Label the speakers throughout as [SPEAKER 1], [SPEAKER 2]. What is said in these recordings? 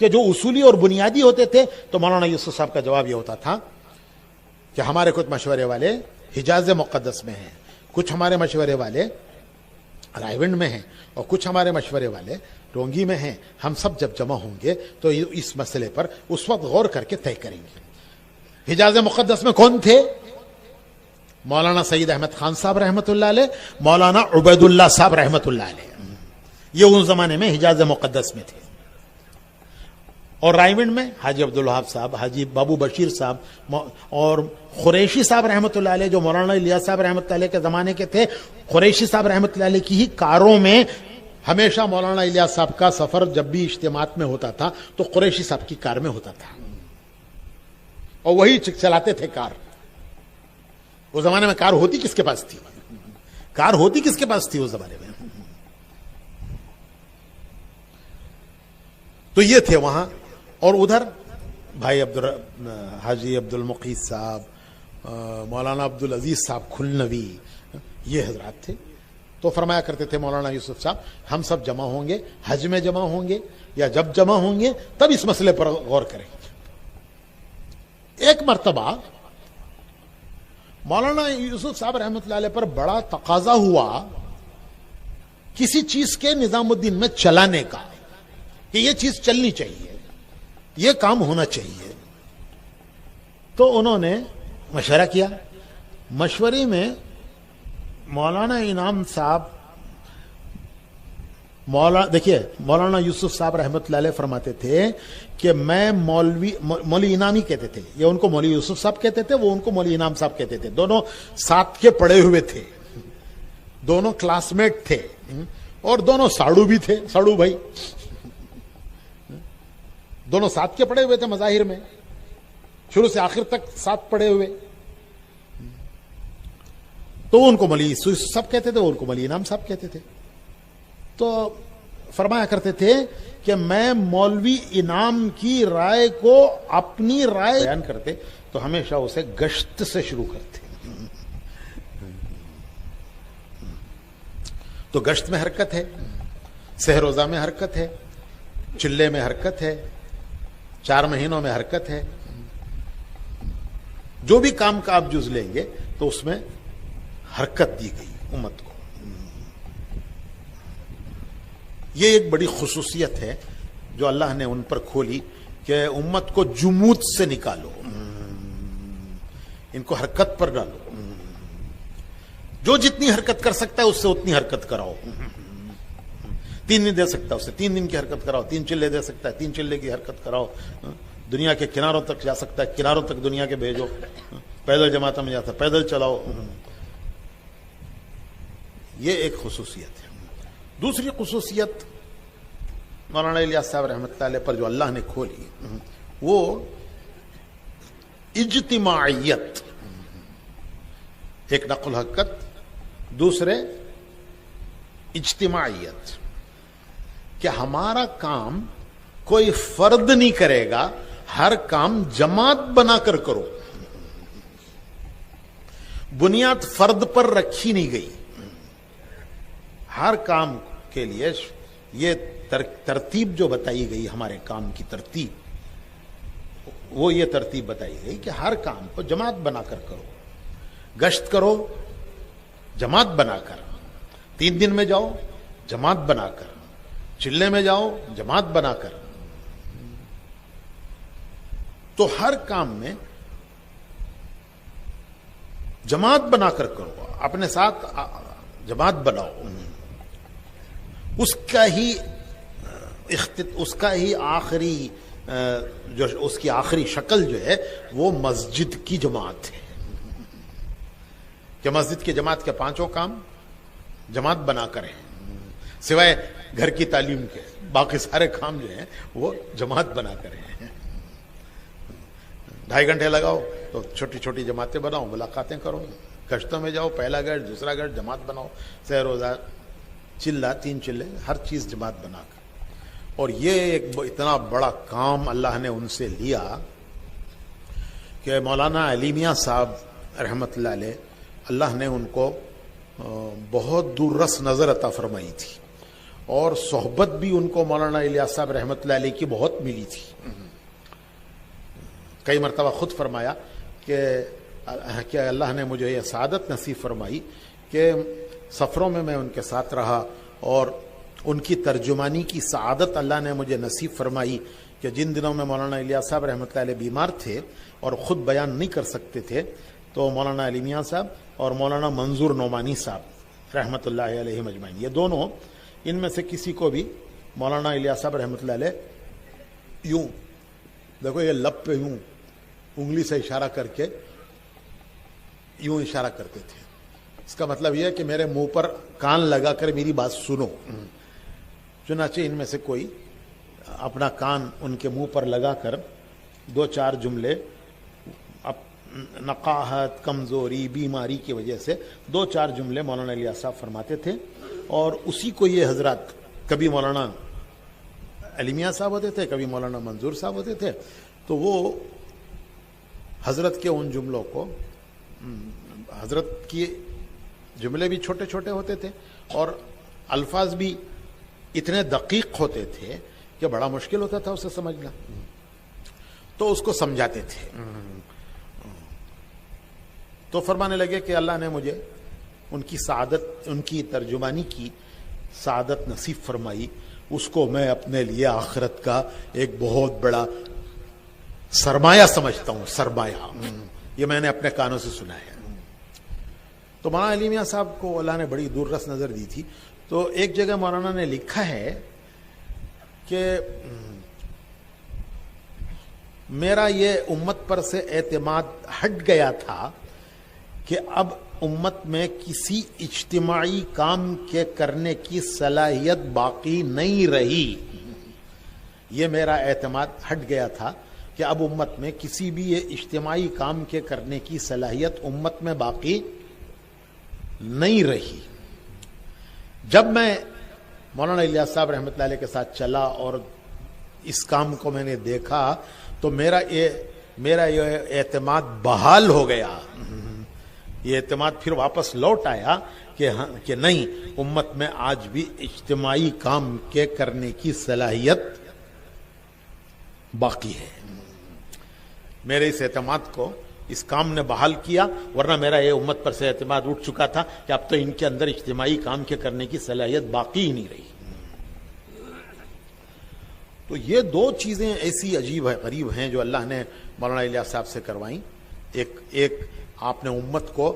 [SPEAKER 1] کہ جو اصولی اور بنیادی ہوتے تھے تو مولانا یوسف صاحب کا جواب یہ ہوتا تھا کہ ہمارے کچھ مشورے والے حجاز مقدس میں ہیں، کچھ ہمارے مشورے والے رائیونڈ میں ہیں، اور کچھ ہمارے مشورے والے ٹونگی میں ہیں. ہم سب جب جمع ہوں گے تو اس مسئلے پر اس وقت غور کر کے طے کریں گے. حجاز مقدس میں کون تھے؟ مولانا سید احمد خان صاحب رحمۃ اللہ علیہ، مولانا عبید اللہ صاحب رحمۃ اللہ علیہ. یہ اس زمانے میں حجاز مقدس میں تھے. اور رائیونڈ میں حاجی عبدالوہاب صاحب، حاجی بابو بشیر صاحب اور قریشی صاحب رحمۃ اللہ علیہ جو مولانا الیاس صاحب رحمۃ اللہ علیہ کے زمانے کے تھے. قریشی صاحب رحمۃ اللہ علیہ کی ہی کاروں میں ہمیشہ مولانا الیاس صاحب کا سفر جب بھی اجتماعات میں ہوتا تھا تو قریشی صاحب کی کار میں ہوتا تھا، اور وہی چلاتے تھے کار. اس زمانے میں کار ہوتی کس کے پاس تھی؟ کار ہوتی کس کے پاس تھی اس زمانے میں؟ تو یہ تھے وہاں. اور ادھر بھائی حاجی عبد المقیت صاحب، مولانا عبد العزیز صاحب کھلنوی، یہ حضرات تھے. تو فرمایا کرتے تھے مولانا یوسف صاحب ہم سب جمع ہوں گے، حج میں جمع ہوں گے یا جب جمع ہوں گے تب اس مسئلے پر غور کریں گے. ایک مرتبہ مولانا یوسف صاحب رحمۃ اللہ علیہ پر بڑا تقاضا ہوا کسی چیز کے نظام الدین میں چلانے کا، کہ یہ چیز چلنی چاہیے، یہ کام ہونا چاہیے. تو انہوں نے مشورہ کیا. مشورے میں مولانا انعام صاحب دیکھیے مولانا یوسف صاحب رحمۃ اللہ علیہ فرماتے تھے کہ میں مولوی انعام ہی کہتے تھے، یہ ان کو مولوی یوسف صاحب کہتے تھے، وہ ان کو مولوی انعام صاحب کہتے تھے. دونوں ساتھ کے پڑھے ہوئے تھے، دونوں کلاس میٹ تھے، اور دونوں ساڑو بھی تھے، ساڑو بھائی. دونوں ساتھ کے پڑھے ہوئے تھے مظاہر میں، شروع سے آخر تک ساتھ پڑھے ہوئے. تو ان کو مولوی یوسف صاحب کہتے تھے، وہ ان کو مولوی انعام صاحب کہتے تھے. تو فرمایا کرتے تھے کہ میں مولوی انعام کی رائے کو اپنی رائے بیان کرتے تو ہمیشہ اسے گشت سے شروع کرتے. تو گشت میں حرکت ہے، سہ روزہ میں حرکت ہے، چلے میں حرکت ہے، 4 مہینوں میں حرکت ہے. جو بھی کام کا آپ جز لیں گے تو اس میں حرکت دی گئی امت کو. یہ ایک بڑی خصوصیت ہے جو اللہ نے ان پر کھولی کہ امت کو جمود سے نکالو، ان کو حرکت پر ڈالو. جو جتنی حرکت کر سکتا ہے اس سے اتنی حرکت کراؤ. 3 دن دے سکتا ہے اسے 3 دن کی حرکت کراؤ. 3 چلے دے سکتا ہے 3 چلے کی حرکت کراؤ. دنیا کے کناروں تک جا سکتا ہے کناروں تک دنیا کے بھیجو. پیدل جماعتوں میں جاتا پیدل چلاؤ. یہ ایک خصوصیت ہے. دوسری خصوصیت مولانا الیاس صاحب رحمۃ اللہ علیہ پر جو اللہ نے کھولی وہ اجتماعیت. ایک نقل حقت، دوسرے اجتماعیت، کہ ہمارا کام کوئی فرد نہیں کرے گا، ہر کام جماعت بنا کر کرو. بنیاد فرد پر رکھی نہیں گئی. ہر کام کے لیے یہ ترتیب جو بتائی گئی، ہمارے کام کی ترتیب، وہ یہ ترتیب بتائی گئی کہ ہر کام کو جماعت بنا کر کرو. گشت کرو جماعت بنا کر، 3 دن میں جاؤ جماعت بنا کر، چلے میں جاؤ جماعت بنا کر. تو ہر کام میں جماعت بنا کر کرو، اپنے ساتھ جماعت بناؤ. اس کا ہی آخری جو اس کی آخری شکل جو ہے وہ مسجد کی جماعت ہے، کہ مسجد کی جماعت کے 5 کام جماعت بنا کر ہیں، سوائے گھر کی تعلیم کے باقی سارے کام جو ہیں وہ جماعت بنا کر ہیں. 2.5 گھنٹے لگاؤ تو چھوٹی چھوٹی جماعتیں بناؤ، ملاقاتیں کرو. گشتوں میں جاؤ، پہلا گشت دوسرا گشت جماعت بناؤ، سہ روزہ چلا 3 چلے، ہر چیز جماعت بنا کر. اور یہ ایک اتنا بڑا کام اللہ نے ان سے لیا کہ مولانا علی میاں صاحب رحمۃ اللہ علیہ، اللہ نے ان کو بہت دور رس نظر عطا فرمائی تھی. اور صحبت بھی ان کو مولانا الیاس صاحب رحمۃ اللہ علیہ کی بہت ملی تھی. کئی مرتبہ خود فرمایا کہ اللہ نے مجھے یہ سعادت نصیب فرمائی کہ سفروں میں ان کے ساتھ رہا اور ان کی ترجمانی کی سعادت اللہ نے مجھے نصیب فرمائی کہ جن دنوں میں مولانا الیاس صاحب رحمۃ اللہ علیہ بیمار تھے اور خود بیان نہیں کر سکتے تھے تو مولانا علی میاں صاحب اور مولانا منظور نعمانی صاحب رحمۃ اللہ علیہ مجمعین، یہ دونوں، ان میں سے کسی کو بھی مولانا الیاس صاحب رحمۃ اللہ علیہ یوں دیکھو یہ لب پہ یوں انگلی سے اشارہ کر کے یوں اشارہ کرتے تھے. اس کا مطلب یہ ہے کہ میرے منہ پر کان لگا کر میری بات سنو. چنانچہ ان میں سے کوئی اپنا کان ان کے منہ پر لگا کر 2-4 جملے نقاہت، کمزوری، بیماری کی وجہ سے 2-4 جملے مولانا الیاس صاحب فرماتے تھے اور اسی کو یہ حضرات کبھی مولانا علی میاں صاحب ہوتے تھے، کبھی مولانا منظور صاحب ہوتے تھے، تو وہ حضرت کے ان جملوں کو، حضرت کی جملے بھی چھوٹے چھوٹے ہوتے تھے اور الفاظ بھی اتنے دقیق ہوتے تھے کہ بڑا مشکل ہوتا تھا اسے سمجھنا، تو اس کو سمجھاتے تھے. تو فرمانے لگے کہ اللہ نے مجھے ان کی سعادت، ان کی ترجمانی کی سعادت نصیب فرمائی، اس کو میں اپنے لیے آخرت کا ایک بہت بڑا سرمایہ سمجھتا ہوں. سرمایہ، یہ میں نے اپنے کانوں سے سنا ہے. تو مولانا علی میاں صاحب کو اللہ نے بڑی دور رس نظر دی تھی. تو ایک جگہ مولانا نے لکھا ہے کہ میرا یہ امت پر سے اعتماد ہٹ گیا تھا کہ اب امت میں کسی اجتماعی کام کے کرنے کی صلاحیت باقی نہیں رہی. یہ میرا اعتماد ہٹ گیا تھا کہ اب امت میں کسی بھی یہ اجتماعی کام کے کرنے کی صلاحیت امت میں باقی نہیں رہی. جب میں مولانا الیاس صاحب رحمۃ اللہ علیہ کے ساتھ چلا اور اس کام کو میں نے دیکھا تو میرا یہ اعتماد بحال ہو گیا. یہ اعتماد پھر واپس لوٹ آیا کہ نہیں، امت میں آج بھی اجتماعی کام کے کرنے کی صلاحیت باقی ہے. میرے اس اعتماد کو اس کام نے بحال کیا، ورنہ میرا یہ امت پر سے اعتماد اٹھ چکا تھا کہ اب تو ان کے اندر اجتماعی کام کے کرنے کی صلاحیت باقی ہی نہیں رہی. تو یہ 2 چیزیں ایسی عجیب ہے، غریب ہیں جو اللہ نے مولانا الیاس صاحب سے کروائیں. ایک آپ نے امت کو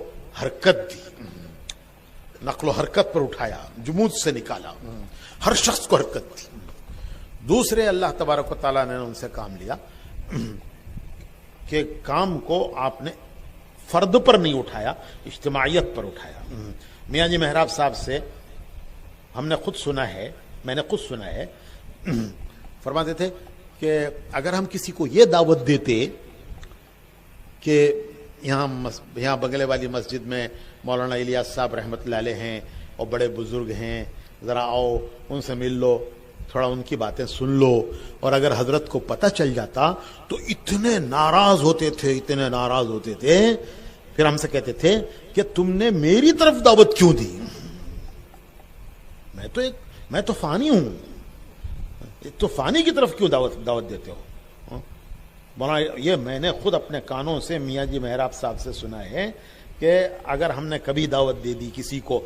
[SPEAKER 1] حرکت دی، نقل و حرکت پر اٹھایا، جمود سے نکالا، ہر شخص کو حرکت دی. دوسرے اللہ تبارک و تعالیٰ نے ان سے کام لیا کہ کام کو آپ نے فرد پر نہیں اٹھایا، اجتماعیت پر اٹھایا. میاں جی محراب صاحب سے ہم نے خود سنا ہے، میں نے خود سنا ہے، فرماتے تھے کہ اگر ہم کسی کو یہ دعوت دیتے کہ یہاں بغلے والی مسجد میں مولانا الیاس صاحب رحمۃ اللہ علیہ ہیں اور بڑے بزرگ ہیں، ذرا آؤ ان سے مل لو، تھوڑا ان کی باتیں سن لو، اور اگر حضرت کو پتہ چل جاتا تو اتنے ناراض ہوتے تھے، پھر ہم سے کہتے تھے کہ تم نے میری طرف دعوت کیوں دی؟ میں تو فانی ہوں، تو فانی کی طرف کیوں دعوت دیتے ہو؟ یہ میں نے خود اپنے کانوں سے میاں جی محراب صاحب سے سنا ہے کہ اگر ہم نے کبھی دعوت دے دی کسی کو،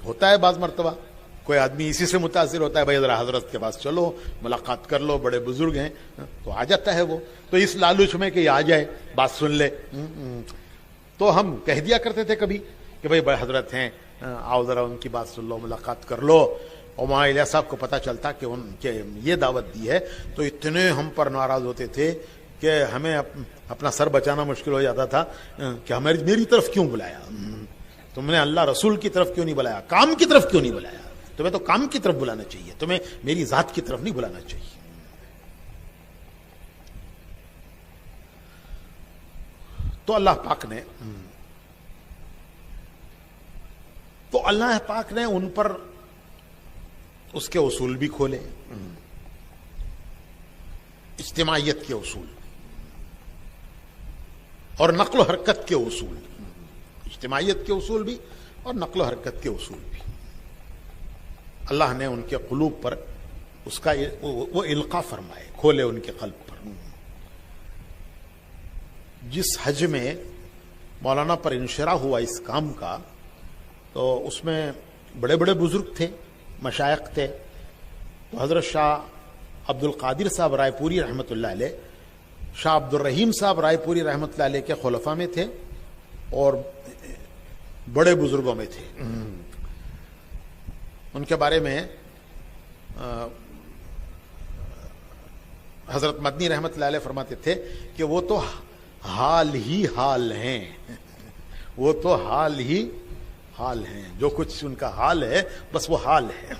[SPEAKER 1] ہوتا ہے بعض مرتبہ کوئی آدمی اسی سے متاثر ہوتا ہے، بھائی ذرا حضرت کے پاس چلو، ملاقات کر لو، بڑے بزرگ ہیں، تو آ جاتا ہے وہ، تو اس لالچ میں کہ آ جائے بات سن لے. تو ہم کہہ دیا کرتے تھے کبھی کہ بھائی بڑے حضرت ہیں، آؤ ذرا ان کی بات سن لو، ملاقات کر لو. اور مولانا الیاس صاحب کو پتہ چلتا کہ ان کے یہ دعوت دی ہے تو اتنے ہم پر ناراض ہوتے تھے کہ ہمیں اپنا سر بچانا مشکل ہو جاتا تھا کہ میری طرف کیوں بلایا، تم نے اللہ رسول کی طرف کیوں نہیں بلایا، کام کی طرف کیوں نہیں بلایا؟ تمہیں تو کام کی طرف بلانا چاہیے، تمہیں میری ذات کی طرف نہیں بلانا چاہیے. تو اللہ پاک نے ان پر اس کے اصول بھی کھولے، اجتماعیت کے اصول اور نقل و حرکت کے اصول، اجتماعیت کے اصول بھی اور نقل و حرکت کے اصول بھی. اللہ نے ان کے قلوب پر اس کا وہ القا فرمائے، کھولے ان کے قلب پر. جس حج میں مولانا پر انشراح ہوا اس کام کا، تو اس میں بڑے بڑے بزرگ تھے، مشائخ تھے. تو حضرت شاہ عبد القادر صاحب رائے پوری رحمۃ اللہ علیہ، شاہ عبد الرحیم صاحب رائے پوری رحمۃ اللہ علیہ کے خلفاء میں تھے اور بڑے بزرگوں میں تھے. ان کے بارے میں حضرت مدنی رحمۃ اللہ علیہ فرماتے تھے کہ وہ تو حال ہی حال ہیں، وہ تو حال ہی حال ہیں، جو کچھ ان کا حال ہے بس وہ حال ہے.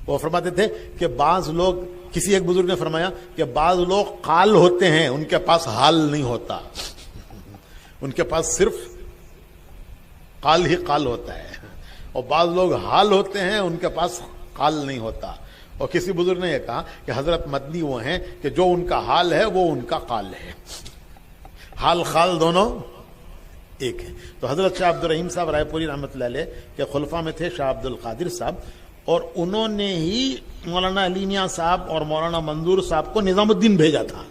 [SPEAKER 1] وہ فرماتے تھے کہ بعض لوگ، کسی ایک بزرگ نے فرمایا کہ بعض لوگ قال ہوتے ہیں، ان کے پاس حال نہیں ہوتا، ان کے پاس صرف قال ہی قال ہوتا ہے. اور بعض لوگ حال ہوتے ہیں، ان کے پاس قال نہیں ہوتا. اور کسی بزرگ نے یہ کہا کہ حضرت مدنی وہ ہیں کہ جو ان کا حال ہے وہ ان کا قال ہے، حال خال دونوں ایک ہے. تو حضرت شاہ عبد الرحیم صاحب رائے پوری رحمۃ اللہ علیہ کے خلفاء میں تھے شاہ عبد القادر صاحب، اور انہوں نے ہی مولانا علی میاں صاحب اور مولانا منظور صاحب کو نظام الدین بھیجا تھا.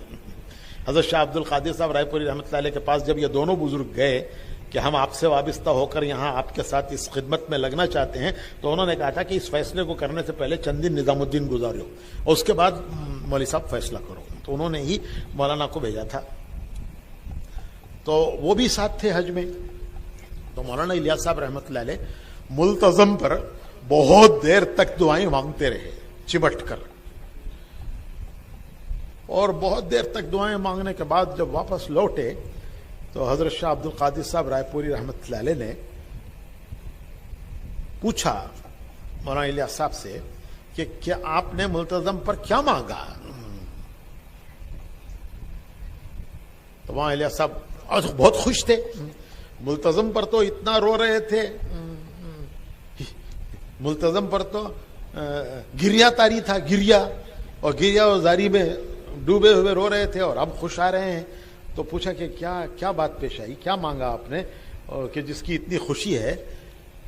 [SPEAKER 1] حضرت شاہ عبد القادر صاحب رائے پوری رحمۃ اللہ علیہ کے پاس جب یہ دونوں بزرگ گئے کہ ہم آپ سے وابستہ ہو کر یہاں آپ کے ساتھ اس خدمت میں لگنا چاہتے ہیں، تو انہوں نے کہا تھا کہ اس فیصلے کو کرنے سے پہلے چند دن نظام الدین گزارو اور اس کے بعد مولوی صاحب فیصلہ کرو. تو انہوں نے ہی مولانا کو بھیجا تھا. تو وہ بھی ساتھ تھے حج میں. تو مولانا الیاس صاحب رحمۃ اللہ علیہ ملتزم پر بہت دیر تک دعائیں مانگتے رہے چمٹ کر، اور بہت دیر تک دعائیں مانگنے کے بعد جب واپس لوٹے تو حضرت شاہ عبد القادر صاحب رائے پوری رحمۃ اللہ علیہ نے پوچھا مولانا الیاس صاحب سے کہ کیا آپ نے ملتزم پر کیا مانگا؟ تو وہاں الیاس صاحب بہت خوش تھے. ملتزم پر تو اتنا رو رہے تھے، ملتزم پر تو گریا تاری تھا، گریا و زاری میں ڈوبے ہوئے رو رہے تھے، اور اب خوش آ رہے ہیں. تو پوچھا کہ کیا بات پیش آئی، کیا مانگا آپ نے کہ جس کی اتنی خوشی ہے؟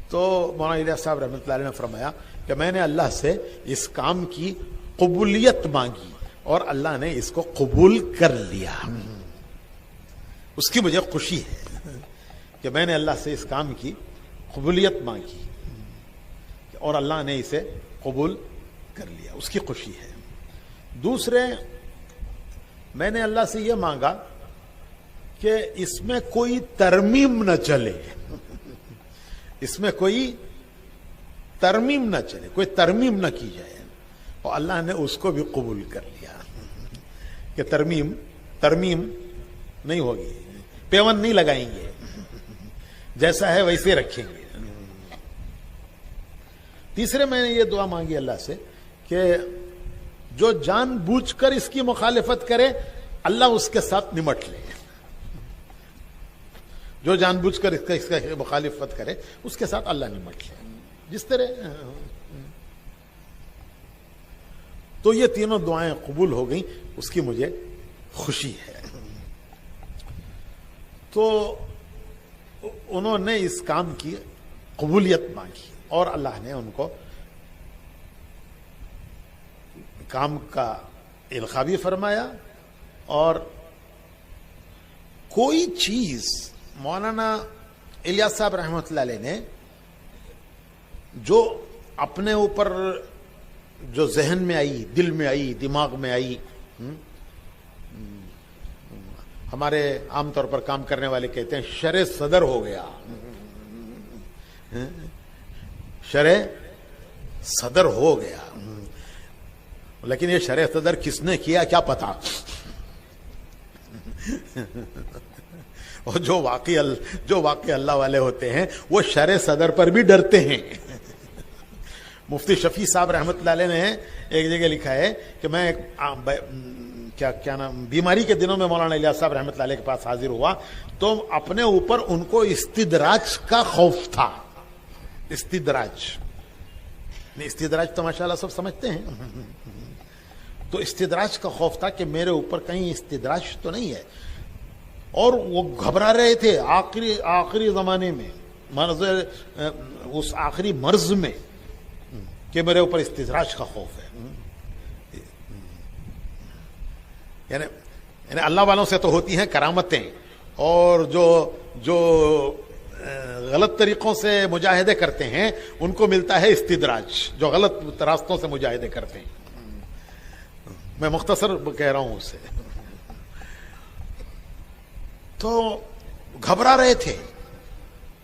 [SPEAKER 1] تو مولانا الیاس صاحب رحمۃ اللہ علیہ نے فرمایا کہ میں نے اللہ سے اس کام کی قبولیت مانگی اور اللہ نے اس کو قبول کر لیا. اس کی مجھے خوشی ہے کہ میں نے اللہ سے اس کام کی قبولیت مانگی اور اللہ نے اسے قبول کر لیا، اس کی خوشی ہے. دوسرے، میں نے اللہ سے یہ مانگا کہ اس میں کوئی ترمیم نہ چلے، اس میں کوئی ترمیم نہ چلے، کوئی ترمیم نہ کی جائے، اور اللہ نے اس کو بھی قبول کر لیا کہ ترمیم نہیں ہوگی، پیون نہیں لگائیں گے، جیسا ہے ویسے رکھیں گے. تیسرے، میں نے یہ دعا مانگی اللہ سے کہ جو جان بوجھ کر اس کی مخالفت کرے اللہ اس کے ساتھ نمٹ لے، جو جان بوجھ کر اس کا مخالفت کرے اس کے ساتھ اللہ نمٹ لے. جس طرح تو یہ تینوں دعائیں قبول ہو گئیں، اس کی مجھے خوشی ہے. تو انہوں نے اس کام کی قبولیت مانگی اور اللہ نے ان کو کام کا القا بھی فرمایا. اور کوئی چیز مولانا الیاس صاحب رحمۃ اللہ علیہ نے جو اپنے اوپر جو ذہن میں آئی، دل میں آئی، دماغ میں آئی، ہمارے عام طور پر کام کرنے والے کہتے ہیں شرع صدر ہو گیا، شرع صدر ہو گیا. لیکن یہ شرع صدر کس نے کیا کیا پتا. اور جو واقعی اللہ والے ہوتے ہیں وہ شرع صدر پر بھی ڈرتے ہیں. مفتی شفیع صاحب رحمۃ اللہ علیہ نے ایک جگہ لکھا ہے کہ میں کیا نام بیماری کے دنوں میں مولانا الیاس صاحب رحمۃ اللہ علیہ کے پاس حاضر ہوا تو اپنے اوپر ان کو استدراج کا خوف تھا. استدراج تو ماشاءاللہ سب سمجھتے ہیں. تو استدراج کا خوف تھا کہ میرے اوپر کہیں استدراج تو نہیں ہے. اور وہ گھبرا رہے تھے آخری زمانے میں، اس آخری مرض میں کہ میرے اوپر استدراج کا خوف ہے. یعنی اللہ والوں سے تو ہوتی ہیں کرامتیں, اور جو غلط طریقوں سے مجاہدے کرتے ہیں ان کو ملتا ہے استدراج, جو غلط راستوں سے مجاہدے کرتے ہیں. میں مختصر کہہ رہا ہوں اسے. تو گھبرا رہے تھے.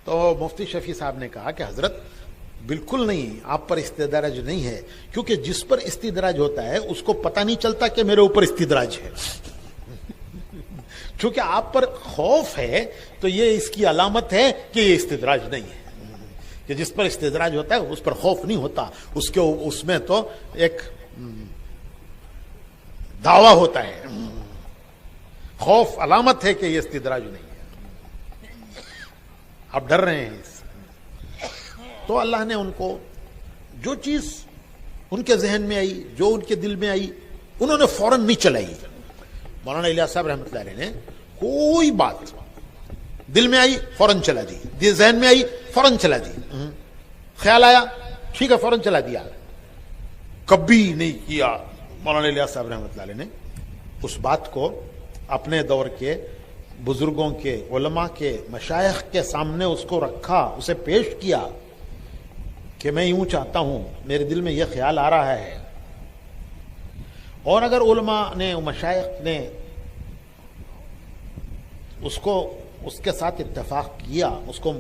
[SPEAKER 1] تو مفتی شفیع صاحب نے کہا کہ حضرت بالکل نہیں, آپ پر استدراج نہیں ہے, کیونکہ جس پر استدراج ہوتا ہے اس کو پتہ نہیں چلتا کہ میرے اوپر استدراج ہے. چونکہ آپ پر خوف ہے تو یہ اس کی علامت ہے کہ یہ استدراج نہیں ہے. کہ جس پر استدراج ہوتا ہے اس پر خوف نہیں ہوتا, اس میں تو ایک دعویٰ ہوتا ہے. خوف علامت ہے کہ یہ استدراج نہیں ہے, آپ ڈر رہے ہیں. تو اللہ نے ان کو جو چیز ان کے ذہن میں آئی, جو ان کے دل میں آئی, انہوں نے فوراً نہیں چلائی. مولانا الیاس صاحب رحمۃ اللہ علیہ نے کوئی بات دل میں آئی فوراً چلا دی, ذہن میں آئی فوراً چلا دی, خیال آیا ٹھیک ہے فوراً چلا دیا. کبھی نہیں کیا مولانا الیاس صاحب رحمۃ اللہ علیہ نے اس بات کو اپنے دور کے بزرگوں کے, علماء کے, مشائخ کے سامنے اس کو رکھا, اسے پیش کیا کہ میں یوں چاہتا ہوں, میرے دل میں یہ خیال آ رہا ہے. اور اگر علماء نے, مشائخ نے اس کے ساتھ اتفاق کیا, اس کو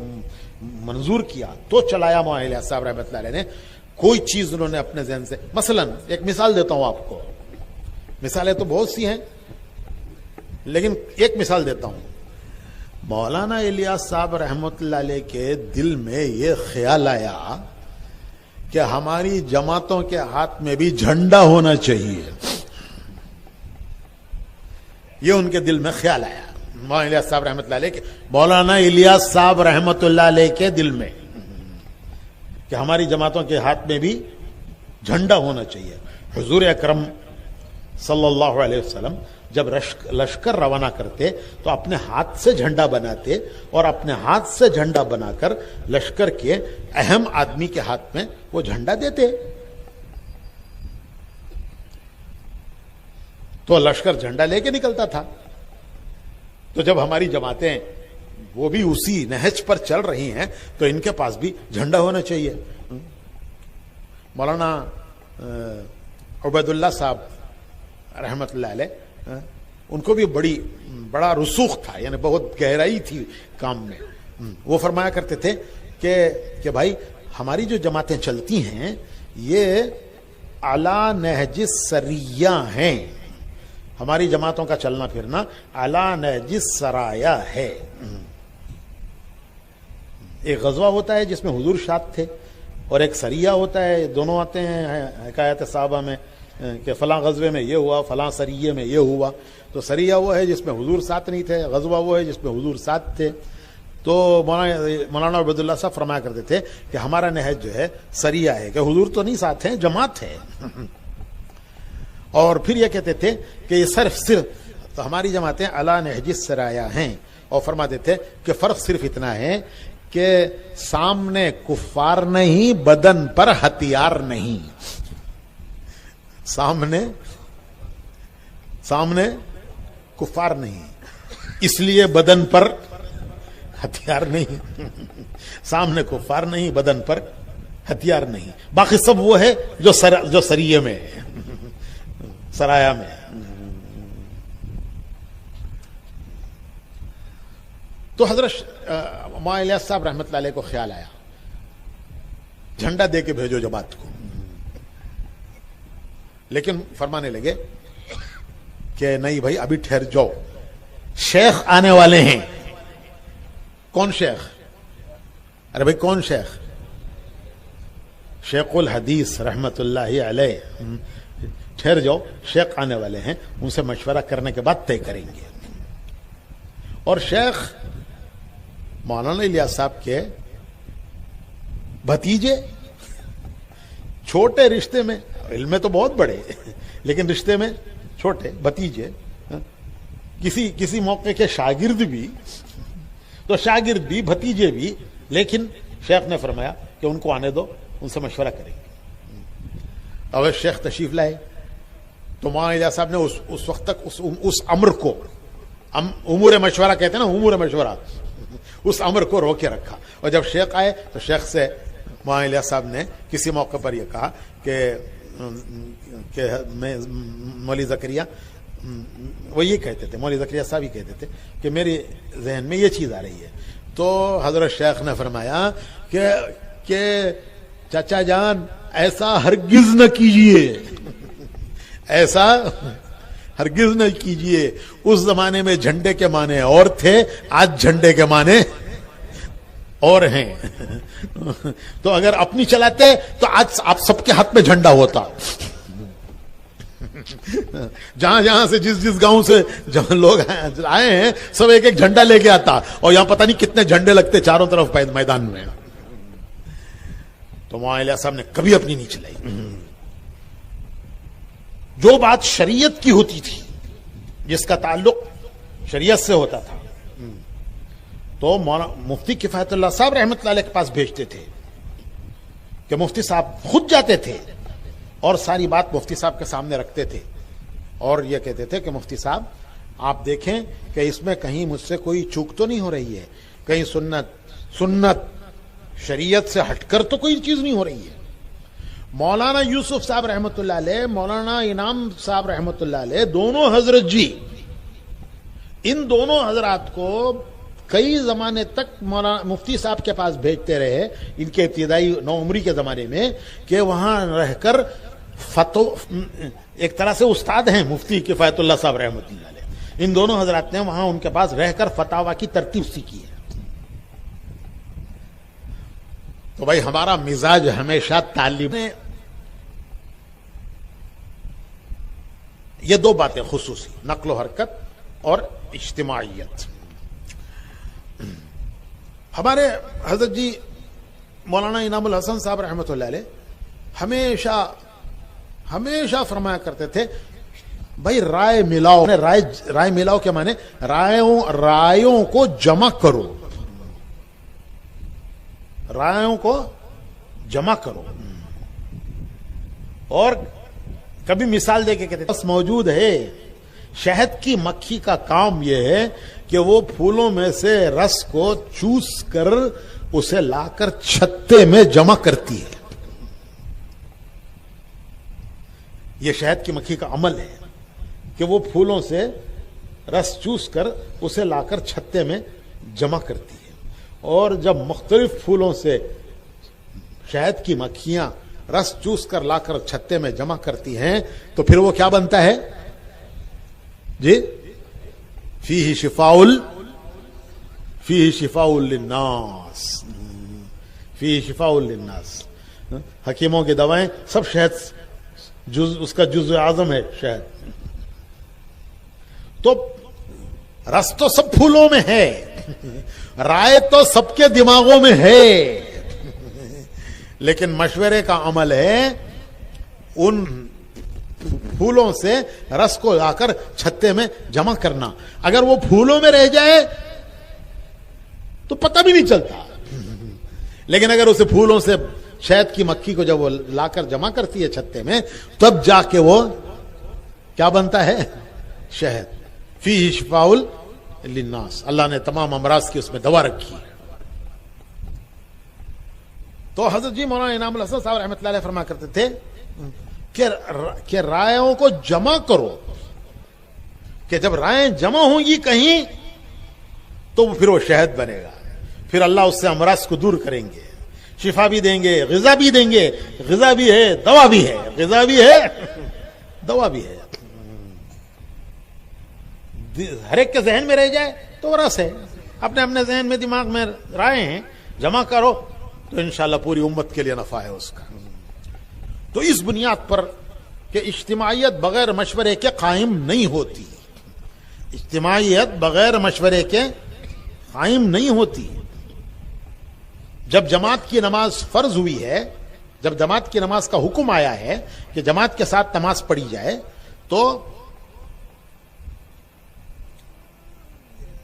[SPEAKER 1] منظور کیا, تو چلایا مولانا الیاس صاحب رحمۃ اللہ علیہ نے. کوئی چیز انہوں نے اپنے ذہن سے, مثلا ایک مثال دیتا ہوں آپ کو, مثالیں تو بہت سی ہیں لیکن ایک مثال دیتا ہوں. مولانا الیاس صاحب رحمۃ اللہ علیہ کے دل میں یہ خیال آیا کہ ہماری جماعتوں کے ہاتھ میں بھی جھنڈا ہونا چاہیے. یہ ان کے دل میں خیال آیا, مولانا الیاس صاحب رحمۃ اللہ علیہ کے, مولانا الیاس صاحب رحمۃ اللہ علیہ کے دل میں کہ ہماری جماعتوں کے ہاتھ میں بھی جھنڈا ہونا چاہیے. حضور اکرم صلی اللہ علیہ وسلم جب لشکر روانہ کرتے تو اپنے ہاتھ سے جھنڈا بناتے, اور اپنے ہاتھ سے جھنڈا بنا کر لشکر کے اہم آدمی کے ہاتھ میں وہ جھنڈا دیتے. تو لشکر جھنڈا لے کے نکلتا تھا. تو جب ہماری جماعتیں وہ بھی اسی نہج پر چل رہی ہیں تو ان کے پاس بھی جھنڈا ہونا چاہیے. مولانا عبید اللہ صاحب رحمت اللہ علیہ, ان کو بھی بڑا رسوخ تھا, یعنی بہت گہرائی تھی کام میں. وہ فرمایا کرتے تھے کہ بھائی ہماری جو جماعتیں چلتی ہیں یہ اعلیٰ نہج سریہ ہیں. ہماری جماعتوں کا چلنا پھرنا اعلیٰ نہج سرایا ہے. ایک غزوہ ہوتا ہے جس میں حضور شاد تھے, اور ایک سریہ ہوتا ہے, دونوں آتے ہیں حکایت صحابہ میں کہ فلاں غزوے میں یہ ہوا, فلاں سریے میں یہ ہوا. تو سریہ وہ ہے جس میں حضور ساتھ نہیں تھے, غزوہ وہ ہے جس میں حضور ساتھ تھے. تو مولانا عبید اللہ صاحب فرمایا کرتے تھے کہ ہمارا نہج جو ہے سریہ ہے, کہ حضور تو نہیں ساتھ ہیں, جماعت ہے. اور پھر یہ کہتے تھے کہ یہ صرف تو ہماری جماعتیں اعلیٰ نہج سرایا ہیں. اور فرماتے تھے کہ فرق صرف اتنا ہے کہ سامنے کفار نہیں, بدن پر ہتھیار نہیں. سامنے کفار نہیں, اس لیے بدن پر ہتھیار نہیں. سامنے کفار نہیں, بدن پر ہتھیار نہیں. باقی سب وہ ہے جو سریے میں, سرایا میں. تو حضرت مولانا الیاس صاحب رحمۃ اللہ علیہ کو خیال آیا جھنڈا دے کے بھیجو جماعت کو. لیکن فرمانے لگے کہ نہیں بھائی ابھی ٹھہر جاؤ, شیخ آنے والے ہیں. کون شیخ؟ ارے بھائی کون شیخ؟ شیخ الحدیث رحمت اللہ علیہ. ٹھہر جاؤ, شیخ آنے والے ہیں, ان سے مشورہ کرنے کے بعد طے کریں گے. اور شیخ مولانا الیاس صاحب کے بھتیجے, چھوٹے رشتے میں, علم میں تو بہت بڑے لیکن رشتے میں چھوٹے, بھتیجے, کسی موقع کے شاگرد بھی, تو شاگرد بھی بھتیجے بھی. لیکن شیخ نے فرمایا کہ ان کو آنے دو, ان سے مشورہ کریں گے. اگر شیخ تشریف لائے تو مولانا الیاس صاحب نے اس وقت تک اس امر کو، امور مشورہ کہتے ہیں نا، امور مشورہ، اس امر کو رو کے رکھا. اور جب شیخ آئے تو شیخ سے مولانا الیاس صاحب نے کسی موقع پر یہ کہا کہ میں مولوی زکریا، وہ یہ کہتے تھے، مولوی زکریا صاحب ہی کہتے تھے کہ میری ذہن میں یہ چیز آ رہی ہے. تو حضرت شیخ نے فرمایا کہ چچا جان ایسا ہرگز نہ کیجئے، ایسا ہرگز نہ کیجئے. اس زمانے میں جھنڈے کے معنی اور تھے، آج جھنڈے کے معنی اور ہیں. تو اگر اپنی چلاتے تو آج آپ سب کے ہاتھ میں جھنڈا ہوتا. جہاں جہاں سے جس گاؤں سے جہاں لوگ آئے ہیں سب ایک ایک جھنڈا لے کے آتا، اور یہاں پتہ نہیں کتنے جھنڈے لگتے چاروں طرف میدان میں. تو مولانا الیاس صاحب نے کبھی اپنی نہیں چلائی. جو بات شریعت کی ہوتی تھی، جس کا تعلق شریعت سے ہوتا تھا، تو مفتی کفایت اللہ صاحب رحمۃ اللہ علیہ کے پاس بھیجتے تھے کہ مفتی صاحب خود جاتے تھے اور ساری بات مفتی صاحب کے سامنے رکھتے تھے اور یہ کہتے تھے کہ مفتی صاحب آپ دیکھیں کہ اس میں کہیں مجھ سے کوئی چوک تو نہیں ہو رہی ہے، کہیں سنت شریعت سے ہٹ کر تو کوئی چیز نہیں ہو رہی ہے. مولانا یوسف صاحب رحمۃ اللہ علیہ، مولانا انعام صاحب رحمۃ اللہ علیہ، دونوں حضرت جی، ان دونوں حضرات کو کئی زمانے تک مولانا مفتی صاحب کے پاس بھیجتے رہے ان کے ابتدائی نوعمری کے زمانے میں، کہ وہاں رہ کر ایک طرح سے استاد ہیں مفتی کفایت اللہ صاحب رحمۃ اللہ علیہ. ان دونوں حضرات نے وہاں ان کے پاس رہ کر فتاوی کی ترتیب سیکھی ہے. تو بھائی ہمارا مزاج ہمیشہ تعلیم میں یہ دو باتیں خصوصی، نقل و حرکت اور اجتماعیت. ہمارے حضرت جی مولانا انعام الحسن صاحب رحمۃ اللہ علیہ ہمیشہ فرمایا کرتے تھے بھائی رائے ملاؤ. رائے ملاؤ کے معنی رائےوں کو جمع کرو، رائےوں کو جمع کرو. اور کبھی مثال دے کے کہتے بس موجود ہے. شہد کی مکھی کا کام یہ ہے کہ وہ پھولوں میں سے رس کو چوس کر اسے لا کر چھتے میں جمع کرتی ہے. یہ شہد کی مکھی کا عمل ہے کہ وہ پھولوں سے رس چوس کر اسے لا کر چھتے میں جمع کرتی ہے. اور جب مختلف پھولوں سے شہد کی مکھیاں رس چوس کر لا کر چھتے میں جمع کرتی ہیں تو پھر وہ کیا بنتا ہے جی؟ فیہ شفاء للناس، فیہ شفاء للناس. حکیموں کی دوائیں سب شہد اس کا جزء اعظم ہے شہد. تو رس تو سب پھولوں میں ہے، رائے تو سب کے دماغوں میں ہے، لیکن مشورے کا عمل ہے ان پھولوں سے رس کو لا کر چھتے میں جمع کرنا. اگر وہ پھولوں میں رہ جائے تو پتہ بھی نہیں چلتا، لیکن اگر اسے پھولوں سے شہد کی مکھی کو جب وہ لا کر جمع کرتی ہے چھتے میں تب جا کے وہ کیا بنتا ہے؟ شہد. فیہ شفاء للناس. اللہ نے تمام امراض کی اس میں دوا رکھی ہے. تو حضرت جی مولانا انعام الحسن صاحب رحمۃ اللہ علیہ فرما کرتے تھے کہ رائےوں کو جمع کرو، کہ جب رائیں جمع ہوں گی کہیں تو پھر وہ شہد بنے گا. پھر اللہ اس سے امراض کو دور کریں گے، شفا بھی دیں گے، غذا بھی دیں گے. غذا بھی ہے، دوا بھی ہے، غذا بھی ہے، دوا بھی ہے. ہر ایک کے ذہن میں رہ جائے تو رس ہے. اپنے ذہن میں دماغ میں رائے ہیں، جمع کرو تو انشاءاللہ پوری امت کے لیے نفع ہے اس کا. تو اس بنیاد پر کہ اجتماعیت بغیر مشورے کے قائم نہیں ہوتی، اجتماعیت بغیر مشورے کے قائم نہیں ہوتی. جب جماعت کی نماز فرض ہوئی ہے، جب جماعت کی نماز کا حکم آیا ہے کہ جماعت کے ساتھ نماز پڑھی جائے، تو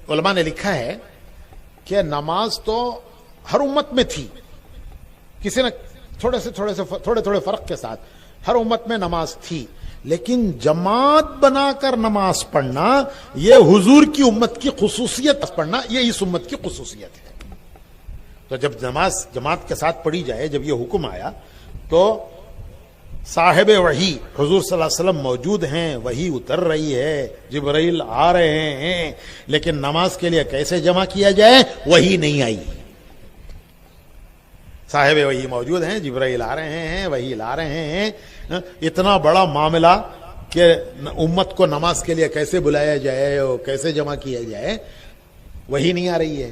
[SPEAKER 1] علماء نے لکھا ہے کہ نماز تو ہر امت میں تھی، کسی نے تھوڑے فرق کے ساتھ، ہر امت میں نماز تھی، لیکن جماعت بنا کر نماز پڑھنا یہ حضور کی امت کی خصوصیت، پڑھنا یہ اس امت کی خصوصیت ہے۔ تو جب نماز جماعت کے ساتھ پڑھی جائے، جب یہ حکم آیا تو صاحب وحی حضور صلی اللہ علیہ وسلم موجود ہیں، وحی اتر رہی ہے، جبرائیل آ رہے ہیں، لیکن نماز کے لیے کیسے جمع کیا جائے وحی نہیں آئی۔ صاحب وحی موجود ہیں، جبرائیل آ رہے ہیں، وحی لا رہے ہیں، اتنا بڑا معاملہ کہ امت کو نماز کے لیے کیسے بلایا جائے اور کیسے جمع کیا جائے، وحی نہیں آ رہی ہے۔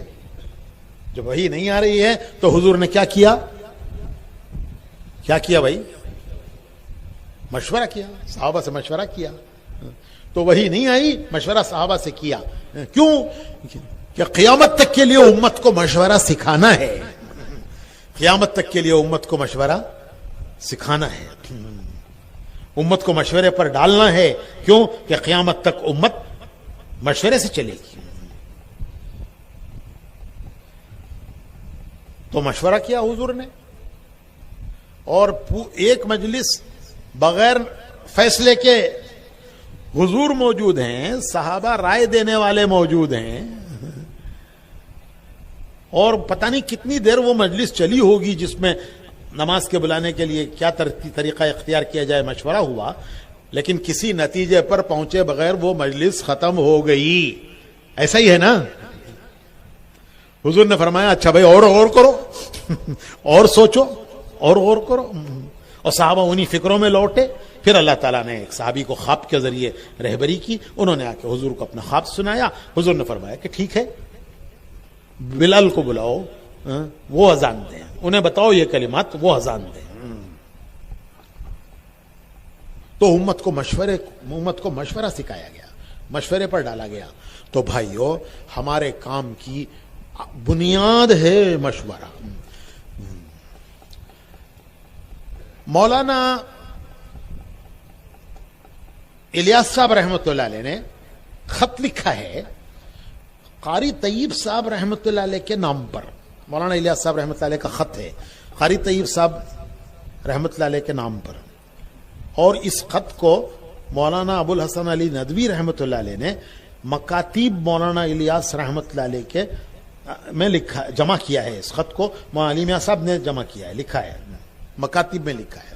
[SPEAKER 1] جب وحی نہیں آ رہی ہے تو حضور نے کیا کیا بھائی؟ مشورہ کیا، صحابہ سے مشورہ کیا۔ تو وحی نہیں آئی، مشورہ صحابہ سے کیا۔ کیوں؟ کہ قیامت تک کے لیے امت کو مشورہ سکھانا ہے، قیامت تک کے لیے امت کو مشورہ سکھانا ہے، امت کو مشورے پر ڈالنا ہے۔ کیوں؟ کہ قیامت تک امت مشورے سے چلے گی۔ تو مشورہ کیا حضور نے، اور ایک مجلس بغیر فیصلے کے حضور موجود ہیں، صحابہ رائے دینے والے موجود ہیں، اور پتہ نہیں کتنی دیر وہ مجلس چلی ہوگی جس میں نماز کے بلانے کے لیے کیا طریقہ اختیار کیا جائے مشورہ ہوا، لیکن کسی نتیجے پر پہنچے بغیر وہ مجلس ختم ہو گئی۔ ایسا ہی ہے نا؟ حضور نے فرمایا اچھا بھائی اور غور کرو، اور سوچو، اور غور کرو، اور صحابہ انہی فکروں میں لوٹے۔ پھر اللہ تعالیٰ نے ایک صحابی کو خواب کے ذریعے رہبری کی، انہوں نے آ کے حضور کو اپنا خواب سنایا۔ حضور نے فرمایا کہ ٹھیک ہے، بلال کو بلاؤ، وہ اذان دیں، انہیں بتاؤ یہ کلمات، وہ اذان دیں۔ تو امت کو مشورہ سکھایا گیا، مشورے پر ڈالا گیا۔ تو بھائیو، ہمارے کام کی بنیاد ہے مشورہ۔ مولانا الیاس صاحب رحمۃ اللہ علیہ نے خط لکھا ہے قاری طیب صاحب رحمۃ اللہ علیہ کے نام پر۔ مولانا الیاس صاحب رحمۃ اللہ علیہ کا خط ہے قاری طیب صاحب رحمۃ اللہ علیہ کے نام پر، اور اس خط کو مولانا ابو الحسن علی ندوی رحمۃ اللہ علیہ نے مکاتیب مولانا الیاس رحمۃ اللہ علیہ کے میں لکھا، جمع کیا ہے۔ اس خط کو مولانا علی میاں صاحب نے جمع کیا ہے، لکھا ہے، مکاتیب میں لکھا ہے۔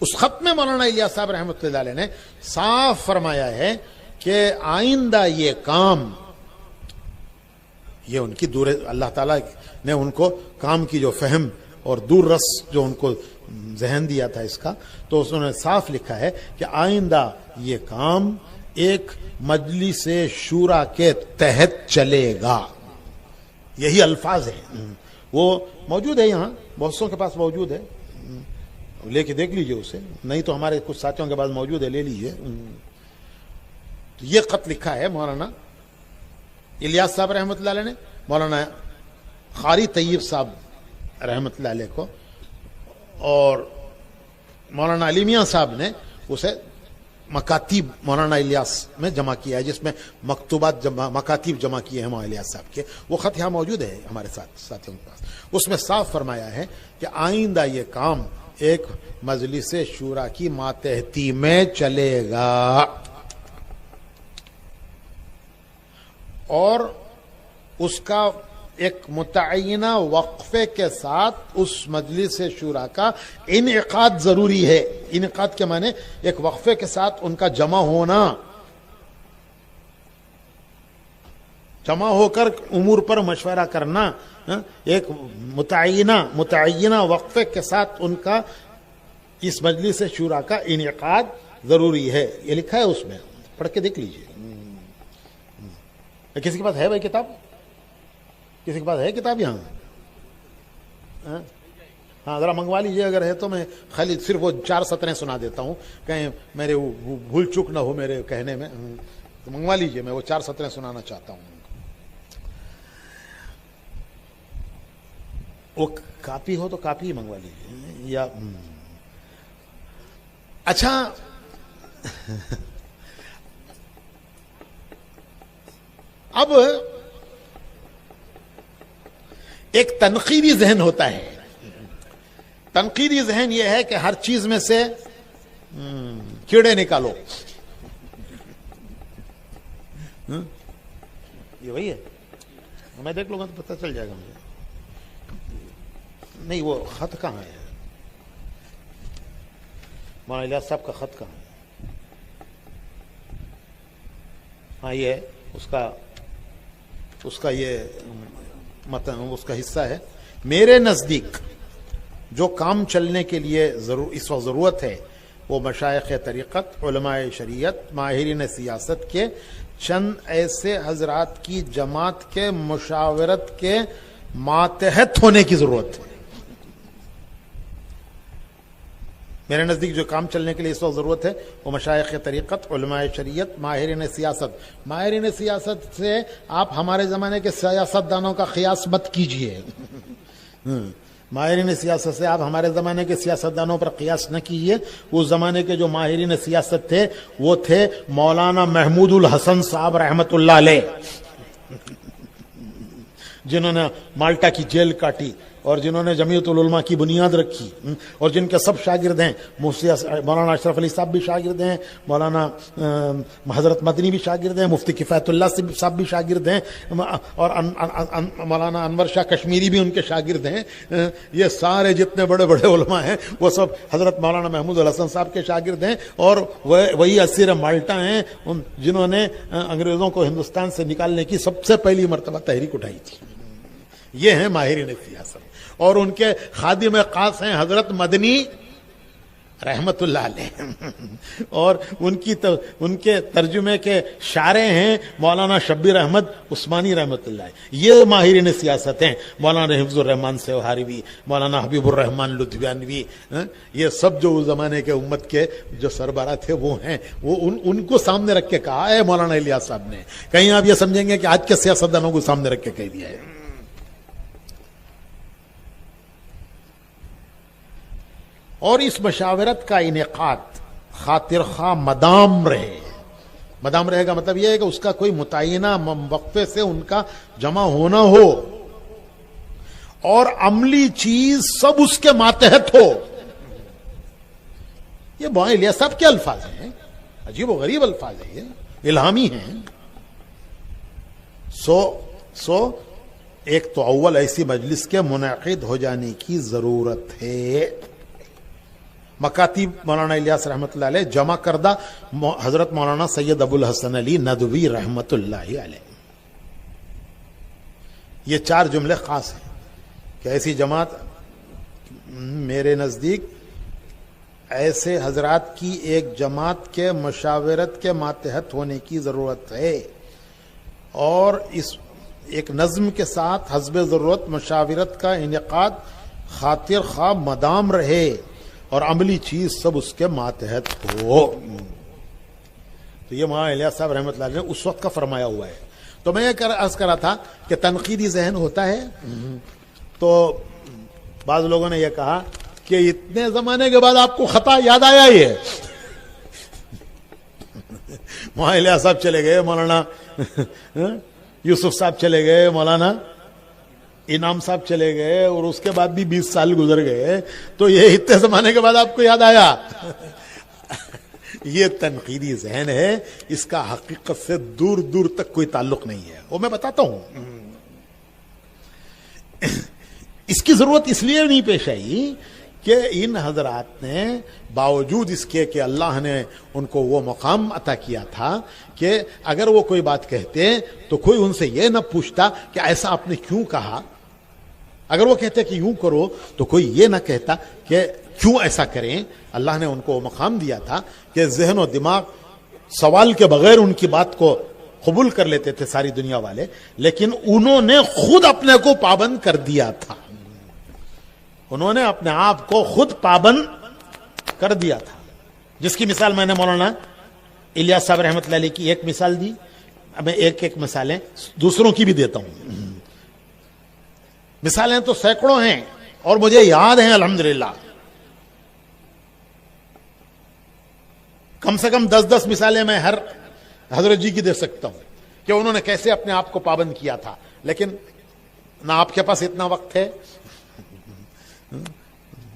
[SPEAKER 1] اس خط میں مولانا الیاس صاحب رحمۃ اللہ علیہ نے صاف فرمایا ہے کہ آئندہ یہ کام، یہ ان کی دور، اللہ تعالیٰ نے ان کو کام کی جو فہم اور دور رس جو ان کو ذہن دیا تھا اس کا، تو اس نے صاف لکھا ہے کہ آئندہ یہ کام ایک مجلس شورا کے تحت چلے گا۔ یہی الفاظ ہیں، وہ موجود ہے یہاں، بہت سو کے پاس موجود ہے، لے کے دیکھ لیجئے اسے، نہیں تو ہمارے کچھ ساتھیوں کے پاس موجود ہے، لے لیجئے۔ تو یہ خط لکھا ہے مولانا الیاس صاحب رحمۃ اللہ علیہ نے مولانا قاری طیب صاحب رحمۃ اللہ علیہ کو، اور مولانا علی میاں صاحب نے اسے مکاتیب مولانا الیاس میں جمع کیا ہے، جس میں مکتوبات مکاتیب جمع کیے ہیں مولانا الیاس صاحب کے۔ وہ خط یہاں موجود ہے ہمارے ساتھیوں کے پاس۔ اس میں صاف فرمایا ہے کہ آئندہ یہ کام ایک مجلس شورا کی ماتحتی میں چلے گا، اور اس کا ایک متعینہ وقفے کے ساتھ اس مجلس شورا کا انعقاد ضروری ہے۔ انعقاد کے معنی ایک وقفے کے ساتھ ان کا جمع ہونا، جمع ہو کر امور پر مشورہ کرنا، ایک متعینہ وقفے کے ساتھ ان کا اس مجلس شورا کا انعقاد ضروری ہے۔ یہ لکھا ہے اس میں، پڑھ کے دیکھ لیجئے۔ کسی کے پاس ہے بھائی کتاب؟ کسی کے پاس ہے کتاب یہاں؟ ہاں ذرا منگوا لیجئے، اگر ہے تو میں خالی صرف وہ 4 سطریں سنا دیتا ہوں، کہیں میرے بھول چک نہ ہو میرے کہنے میں، تو منگوا لیجئے، میں وہ 4 سطریں سنانا چاہتا ہوں۔ وہ کاپی ہو تو کاپی ہی منگوا لیجئے، یا اچھا اب ایک تنقیدی ذہن ہوتا ہے تنقیدی ذہن یہ ہے کہ ہر چیز میں سے کیڑے نکالو. یہ وہی ہے, میں دیکھ لوں گا تو پتہ چل جائے گا مجھے. نہیں وہ خط کہاں ہے مولانا الیاس صاحب کا خط کہاں ہے؟ ہاں یہ اس کا یہ متن اس کا حصہ ہے. میرے نزدیک جو کام چلنے کے لیے اس وقت ضرورت ہے وہ مشائخ طریقت, علماء شریعت, ماہرین سیاست کے چند ایسے حضرات کی جماعت کے مشاورت کے ماتحت ہونے کی ضرورت ہے. میرے نزدیک جو کام چلنے کے لیے اس وقت ضرورت ہے وہ مشائخ طریقت, علماء شریعت, ماہرین سیاست. ماہرین سیاست سے آپ ہمارے زمانے کے سیاست دانوں کا قیاس مت کیجئے. ماہرین سیاست سے آپ ہمارے زمانے کے سیاست دانوں پر قیاس نہ کیجئے. اس زمانے کے جو ماہرین سیاست تھے وہ تھے مولانا محمود الحسن صاحب رحمت اللہ علیہ, جنہوں نے مالٹا کی جیل کاٹی اور جنہوں نے جمعیت العلماء کی بنیاد رکھی, اور جن کے سب شاگرد ہیں. مولانا اشرف علی صاحب بھی شاگرد ہیں, مولانا حضرت مدنی بھی شاگرد ہیں, مفتی کفایت اللہ صاحب بھی شاگرد ہیں, اور مولانا انور شاہ کشمیری بھی ان کے شاگرد ہیں. یہ سارے جتنے بڑے بڑے علماء ہیں وہ سب حضرت مولانا محمود الحسن صاحب کے شاگرد ہیں, اور وہی اسیر مالٹا ہیں جنہوں نے انگریزوں کو ہندوستان سے نکالنے کی سب سے پہلی مرتبہ تحریک اٹھائی تھی. یہ ہیں ماہرین سیاست, اور ان کے خادم خاص ہیں حضرت مدنی رحمت اللہ علیہ, اور ان کے ترجمے کے شارح ہیں مولانا شبیر احمد عثمانی رحمت اللہ علیہ. یہ ماہرین سیاست ہیں. مولانا حفظ الرحمان سیوہاروی, مولانا حبیب الرحمان لدھیانوی, یہ سب جو اس زمانے کے امت کے جو سربراہ تھے وہ ہیں. وہ ان کو سامنے رکھ کے کہا ہے مولانا الیاس صاحب نے. کہیں آپ یہ سمجھیں گے کہ آج کے سیاستدانوں کو سامنے رکھ کے کہہ دیا ہے. اور اس مشاورت کا انعقاد خاطر خواہ مدام رہے. مدام رہے گا مطلب یہ ہے کہ اس کا کوئی متعینہ وقفے سے ان کا جمع ہونا ہو, اور عملی چیز سب اس کے ماتحت ہو. یہ مولانا الیاس صاحب کے الفاظ ہیں, عجیب و غریب الفاظ ہیں, یہ الہامی ہیں. سو ایک تو اول ایسی مجلس کے منعقد ہو جانے کی ضرورت ہے. مکاتیب مولانا الیاس رحمت اللہ علیہ, جمع کردہ حضرت مولانا سید ابو الحسن علی ندوی رحمت اللہ علیہ. یہ 4 جملے خاص ہیں کہ ایسی جماعت میرے نزدیک ایسے حضرات کی ایک جماعت کے مشاورت کے ماتحت ہونے کی ضرورت ہے, اور اس ایک نظم کے ساتھ حسب ضرورت مشاورت کا انعقاد خاطر خواہ مدام رہے, اور عملی چیز سب اس کے ماتحت ہو. تو یہ مولانا الیاس صاحب رحمۃ اللہ علیہ نے اس وقت کا فرمایا ہوا ہے. تو میں یہ عرض کرا تھا کہ تنقیدی ذہن ہوتا ہے. تو بعض لوگوں نے یہ کہا کہ اتنے زمانے کے بعد آپ کو خطا یاد آیا ہی ہے. مولانا الیاس صاحب چلے گئے, مولانا یوسف صاحب چلے گئے, مولانا انعام صاحب چلے گئے, اور اس کے بعد بھی 20 سال گزر گئے, تو یہ اتنے زمانے کے بعد آپ کو یاد آیا. یہ تنقیدی ذہن ہے, اس کا حقیقت سے دور دور تک کوئی تعلق نہیں ہے. وہ میں بتاتا ہوں. اس کی ضرورت اس لیے نہیں پیش آئی کہ ان حضرات نے باوجود اس کے کہ اللہ نے ان کو وہ مقام عطا کیا تھا کہ اگر وہ کوئی بات کہتے تو کوئی ان سے یہ نہ پوچھتا کہ ایسا آپ نے کیوں کہا. اگر وہ کہتے کہ یوں کرو تو کوئی یہ نہ کہتا کہ کیوں ایسا کریں. اللہ نے ان کو وہ مقام دیا تھا کہ ذہن و دماغ سوال کے بغیر ان کی بات کو قبول کر لیتے تھے ساری دنیا والے, لیکن انہوں نے خود اپنے کو پابند کر دیا تھا. انہوں نے اپنے آپ کو خود پابند کر دیا تھا, جس کی مثال میں نے مولانا الیاس صاحب رحمۃ اللہ علیہ کی ایک مثال دی. میں ایک مثالیں دوسروں کی بھی دیتا ہوں. مثالیں تو سینکڑوں ہیں اور مجھے یاد ہیں الحمدللہ. کم سے کم 10 مثالیں میں ہر حضرت جی کی دے سکتا ہوں کہ انہوں نے کیسے اپنے آپ کو پابند کیا تھا. لیکن نہ آپ کے پاس اتنا وقت ہے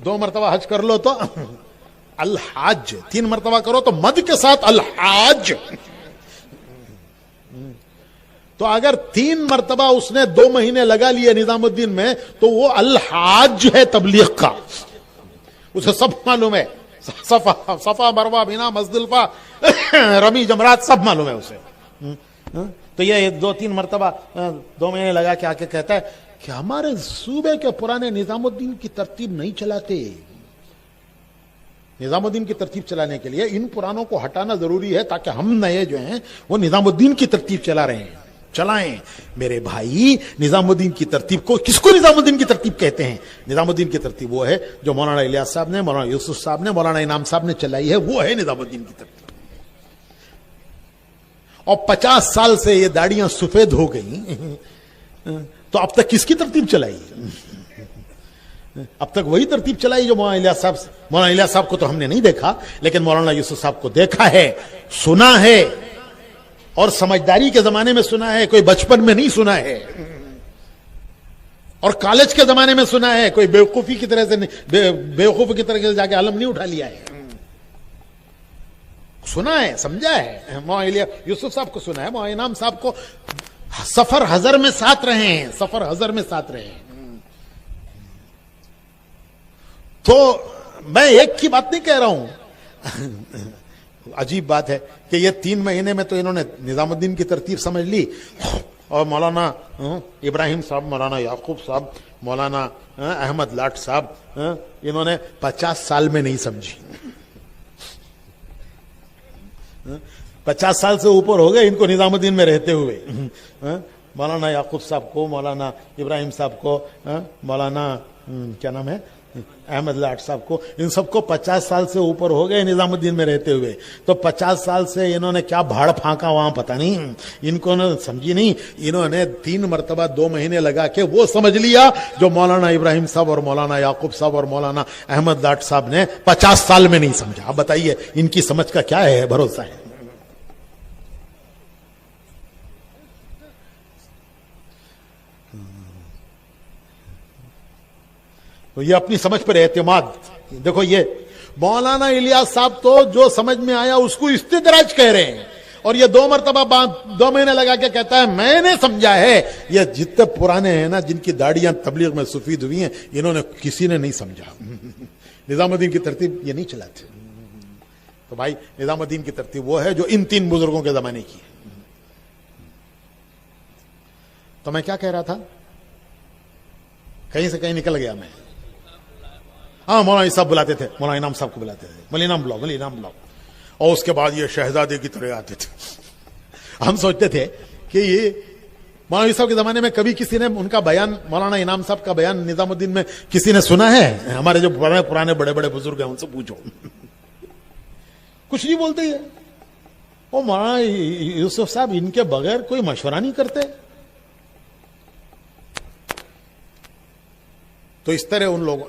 [SPEAKER 1] 2 مرتبہ حج کر لو تو الحاج، 3 مرتبہ کرو تو مد کے ساتھ الحاج. تو اگر 3 مرتبہ اس نے 2 مہینے لگا لیے نظام الدین میں تو وہ الحاج ہے تبلیغ کا. اسے سب معلوم ہے، صفا مروہ مینا مزدلفہ رمی جمرات سب معلوم ہے اسے. تو یہ 2-3 مرتبہ 2 مہینے لگا کے آ کے کہتا ہے کہ ہمارے صوبے کے پرانے نظام الدین کی ترتیب نہیں چلاتے. نظام الدین کی ترتیب چلانے کے لیے ان پرانوں کو ہٹانا ضروری ہے تاکہ ہم نئے جو ہیں وہ نظام الدین کی ترتیب چلا رہے ہیں. چلائیں میرے بھائی. نظام الدین کی ترتیب کو کس کو نظام الدین کی ترتیب کہتے ہیں؟ نظام الدین کی ترتیب وہ ہے جو مولانا الیاس صاحب نے، مولانا یوسف صاحب نے، مولانا انعام صاحب نے چلائی ہے، وہ ہے نظام الدین کی ترتیب. اور 50 سال سے یہ داڑیاں سفید ہو گئیں تو اب تک کس کی ترتیب چلائی؟ اب تک وہی ترتیب چلائی جو مولانا الیاس صاحب کو تو ہم نے نہیں دیکھا، لیکن مولانا یوسف صاحب کو دیکھا ہے، سنا ہے، اور سمجھداری کے زمانے میں سنا ہے، کوئی بچپن میں نہیں سنا ہے، اور کالج کے زمانے میں سنا ہے، کوئی بیوقوفی کی طرح سے بیوقوفی کی طرح سے جا کے علم نہیں اٹھا لیا ہے. سنا ہے، سمجھا ہے. مولانا یوسف صاحب کو سنا ہے، مولانا انعام صاحب کو سفر حضر میں ساتھ رہے ہیں، سفر حضر میں ساتھ رہے ہیں. تو میں ایک کی بات نہیں کہہ رہا ہوں. عجیب بات ہے کہ یہ 3 مہینے میں تو انہوں نے نظام الدین کی ترتیب سمجھ لی، اور مولانا ابراہیم صاحب، مولانا یعقوب صاحب، مولانا احمد لاٹ صاحب انہوں نے 50 سال میں نہیں سمجھی. 50 سال سے اوپر ہو گئے ان کو نظام الدین میں رہتے ہوئے. مولانا یعقوب صاحب کو، مولانا ابراہیم صاحب کو، مولانا کیا نام ہے احمد لاٹ صاحب کو، ان سب کو 50 سال سے اوپر ہو گئے نظام الدین میں رہتے ہوئے. تو 50 سال سے انہوں نے کیا بھاڑ پھانکا وہاں پتہ نہیں، ان کو سمجھی نہیں. انہوں نے 3 مرتبہ 2 مہینے لگا کے وہ سمجھ لیا جو مولانا ابراہیم صاحب اور مولانا یعقوب صاحب اور مولانا احمد لاٹ صاحب نے 50 سال میں نہیں سمجھا. اب بتائیے ان کی سمجھ کا کیا ہے بھروسہ ہے؟ تو یہ اپنی سمجھ پر اعتماد. دیکھو یہ مولانا الیاس صاحب تو جو سمجھ میں آیا اس کو استدراج کہہ رہے ہیں، اور یہ 2 مرتبہ 2 مہینے لگا کے کہتا ہے میں نے سمجھا ہے. یہ جتنے پرانے ہیں نا جن کی داڑیاں تبلیغ میں سفید ہوئی ہیں، انہوں نے کسی نے نہیں سمجھا. نظام الدین کی ترتیب یہ نہیں چلاتے. تو بھائی نظام الدین کی ترتیب وہ ہے جو ان 3 بزرگوں کے زمانے کی ہے. تو میں کیا کہہ رہا تھا؟ کہیں سے کہیں نکل گیا میں. ہاں مولانا صاحب بلاتے تھے، مولانا انعام صاحب کو بلاتے تھے، مولانا انعام بلاؤ، اور اس کے بعد یہ شہزادے کی طرح آتے تھے. ہم سوچتے تھے کہ یہ مولانا صاحب کے زمانے میں کبھی کسی نے ان کا بیان، مولانا انعام صاحب کا بیان نظام الدین میں کسی نے سنا ہے؟ ہمارے جو پرانے بڑے بڑے بزرگ ہیں ان سے پوچھو، کچھ نہیں بولتے. یہ وہ مولانا یوسف صاحب ان کے بغیر کوئی مشورہ نہیں کرتے. تو اس طرح ان لوگوں،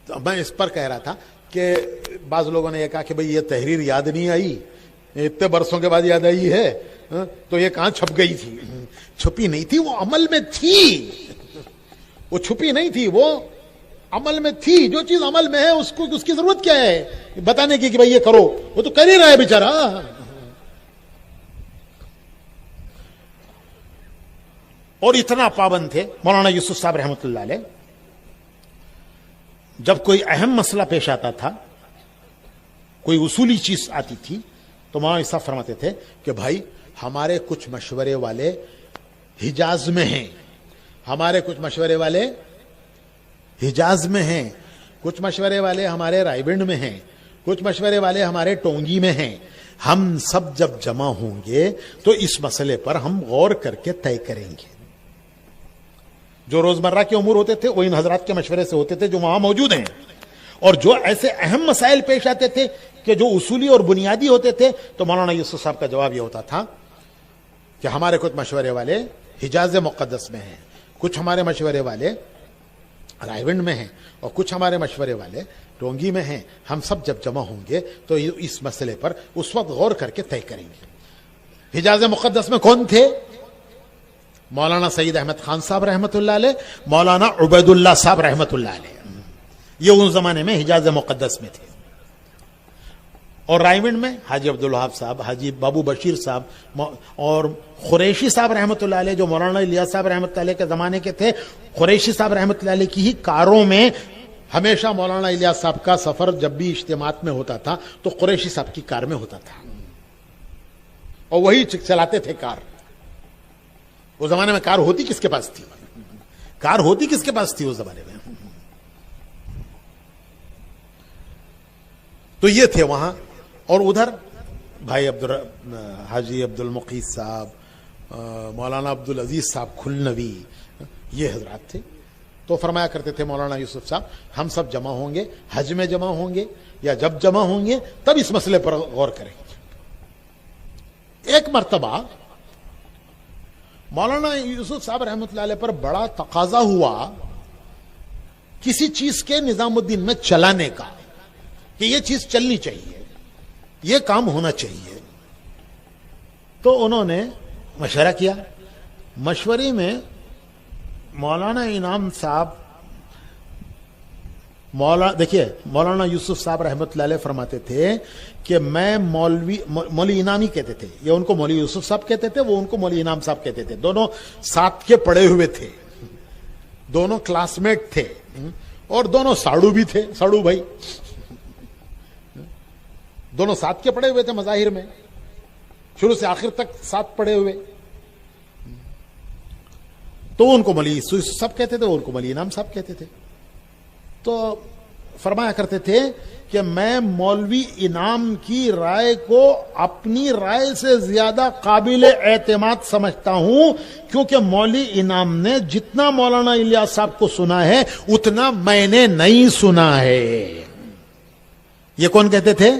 [SPEAKER 1] میں اس پر کہہ رہا تھا کہ بعض لوگوں نے یہ کہا کہ بھئی یہ تحریر یاد نہیں آئی، اتنے برسوں کے بعد یاد آئی ہے، تو یہ کہاں چھپ گئی تھی؟ چھپی نہیں تھی، وہ عمل میں تھی. وہ چھپی نہیں تھی، وہ عمل میں تھی. جو چیز عمل میں ہے اس کی ضرورت کیا ہے بتانے کی کہ بھئی یہ کرو؟ وہ تو کر ہی رہا ہے بیچارہ. اور اتنا پابند تھے مولانا یوسف صاحب رحمۃ اللہ علیہ. جب کوئی اہم مسئلہ پیش آتا تھا، کوئی اصولی چیز آتی تھی، تو مولانا صاحب فرماتے تھے کہ بھائی ہمارے کچھ مشورے والے حجاز میں ہیں، ہمارے کچھ مشورے والے حجاز میں ہیں، کچھ مشورے والے ہمارے رائے بنڈ میں ہیں، کچھ مشورے والے ہمارے ٹونگی میں ہیں. ہم سب جب جمع ہوں گے تو اس مسئلے پر ہم غور کر کے طے کریں گے. جو روزمرہ کے امور ہوتے تھے وہ ان حضرات کے مشورے سے ہوتے تھے جو وہاں موجود ہیں، اور جو ایسے اہم مسائل پیش آتے تھے کہ جو اصولی اور بنیادی ہوتے تھے تو مولانا یوسف صاحب کا جواب یہ ہوتا تھا کہ ہمارے کچھ مشورے والے حجاز مقدس میں ہیں، کچھ ہمارے مشورے والے رائے بنڈ میں ہیں، اور کچھ ہمارے مشورے والے ٹونگی میں ہیں. ہم سب جب جمع ہوں گے تو اس مسئلے پر اس وقت غور کر کے طے کریں گے. حجاز مقدس میں کون تھے؟ مولانا سید احمد خان صاحب رحمۃ اللہ علیہ، مولانا عبید اللہ صاحب رحمۃ اللہ علیہ. یہ اس زمانے میں حجاز مقدس میں تھے. اور رائے میں حاجی عبدالوہاب صاحب, حاجی بابو بشیر صاحب اور قریشی صاحب رحمۃ اللہ علیہ جو مولانا الیاس صاحب رحمۃ اللہ علیہ کے زمانے کے تھے, قریشی صاحب رحمۃ اللہ علیہ کی ہی کاروں میں ہمیشہ مولانا الیاس صاحب کا سفر جب بھی اجتماعات میں ہوتا تھا تو قریشی صاحب کی کار میں ہوتا تھا, اور وہی چلاتے تھے کار. اس زمانے میں کار ہوتی کس کے پاس تھی؟ کار ہوتی کس کے پاس تھی اس زمانے میں؟ تو یہ تھے وہاں. اور ادھر بھائی حاجی عبد المقیت صاحب, مولانا عبد العزیز صاحب کھلنوی, یہ حضرات تھے. تو فرمایا کرتے تھے مولانا یوسف صاحب, ہم سب جمع ہوں گے, حج میں جمع ہوں گے یا جب جمع ہوں گے تب اس مسئلے پر غور کریں گے. ایک مرتبہ مولانا یوسف صاحب رحمۃ اللہ علیہ پر بڑا تقاضا ہوا کسی چیز کے نظام الدین میں چلانے کا, کہ یہ چیز چلنی چاہیے, یہ کام ہونا چاہیے. تو انہوں نے مشورہ کیا. مشورے میں مولانا انعام صاحب, دیکھیے مولانا یوسف صاحب رحمۃ اللہ علیہ فرماتے تھے کہ میں مولوی انعامی کہتے تھے, یا ان کو مولوی یوسف صاحب کہتے تھے, وہ ان کو مولوی انعام صاحب کہتے تھے. دونوں ساتھ کے پڑھے ہوئے تھے, دونوں کلاس میٹ تھے, اور دونوں ساڑو بھی تھے, ساڑو بھائی, دونوں ساتھ کے پڑھے ہوئے تھے مظاہر میں, شروع سے آخر تک ساتھ پڑھے ہوئے. تو ان کو مولوی یوسف صاحب کہتے تھے, وہ ان کو مولوی انعام صاحب کہتے تھے. تو فرمایا کرتے تھے کہ میں مولوی انعام کی رائے کو اپنی رائے سے زیادہ قابل اعتماد سمجھتا ہوں, کیونکہ مولوی انعام نے جتنا مولانا الیاس صاحب کو سنا ہے اتنا میں نے نہیں سنا ہے. یہ کون کہتے تھے؟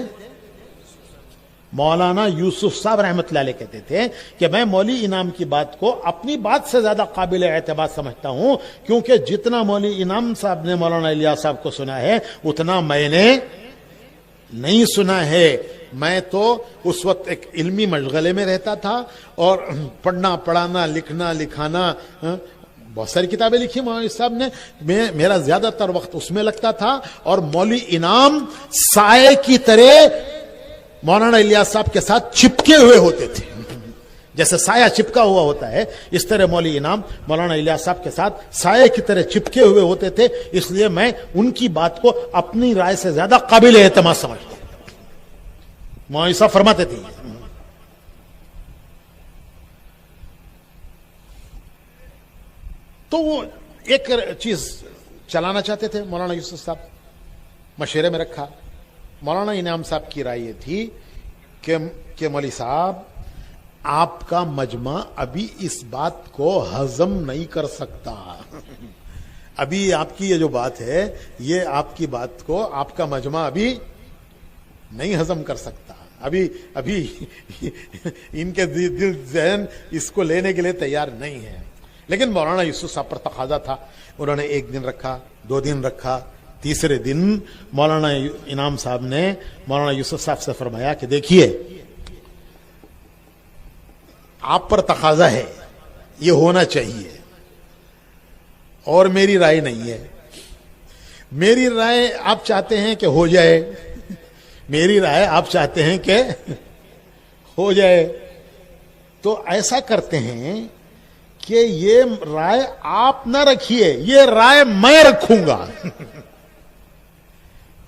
[SPEAKER 1] مولانا یوسف صاحب رحمۃ اللہ علیہ کہتے تھے کہ میں مولوی انعام کی بات کو اپنی بات سے زیادہ قابل اعتبار سمجھتا ہوں, کیونکہ جتنا مولوی انعام صاحب نے مولانا الیاس صاحب کو سنا ہے اتنا میں نے نہیں سنا ہے. میں تو اس وقت ایک علمی مشغلے میں رہتا تھا, اور پڑھنا پڑھانا لکھنا لکھانا, بہت ساری کتابیں لکھی مولانا صاحب نے, میرا زیادہ تر وقت اس میں لگتا تھا. اور مولوی انعام سائے کی طرح مولانا الیاس صاحب کے ساتھ چپکے ہوئے ہوتے تھے, جیسے سایہ چپکا ہوا ہوتا ہے اس طرح مولوی انعام مولانا الیاس صاحب کے ساتھ سائے کی طرح چپکے ہوئے ہوتے تھے. اس لیے میں ان کی بات کو اپنی رائے سے زیادہ قابل اعتماد سمجھتا ہوں. مولانا صاحب فرماتے تھے. تو وہ ایک چیز چلانا چاہتے تھے مولانا یوسف صاحب, مشورے میں رکھا. مولانا انعام صاحب کی رائے یہ تھی کہ مولوی صاحب آپ کا مجمع ابھی اس بات کو ہضم نہیں کر سکتا. ابھی آپ کی یہ جو بات ہے, یہ آپ کی بات کو آپ کا مجمع ابھی نہیں ہضم کر سکتا. ابھی ان کے دل ذہن اس کو لینے کے لیے تیار نہیں ہے. لیکن مولانا یوسف صاحب پر تقاضا تھا. انہوں نے 1 دن رکھا, 2 دن رکھا. تیسرے دن مولانا انعام صاحب نے مولانا یوسف صاحب سے فرمایا کہ دیکھیے آپ پر تقاضا ہے, یہ ہونا چاہیے, اور میری رائے نہیں ہے. میری رائے آپ چاہتے ہیں کہ ہو جائے, میری رائے آپ چاہتے ہیں کہ ہو جائے. تو ایسا کرتے ہیں کہ یہ رائے آپ نہ رکھیے, یہ رائے میں رکھوں گا.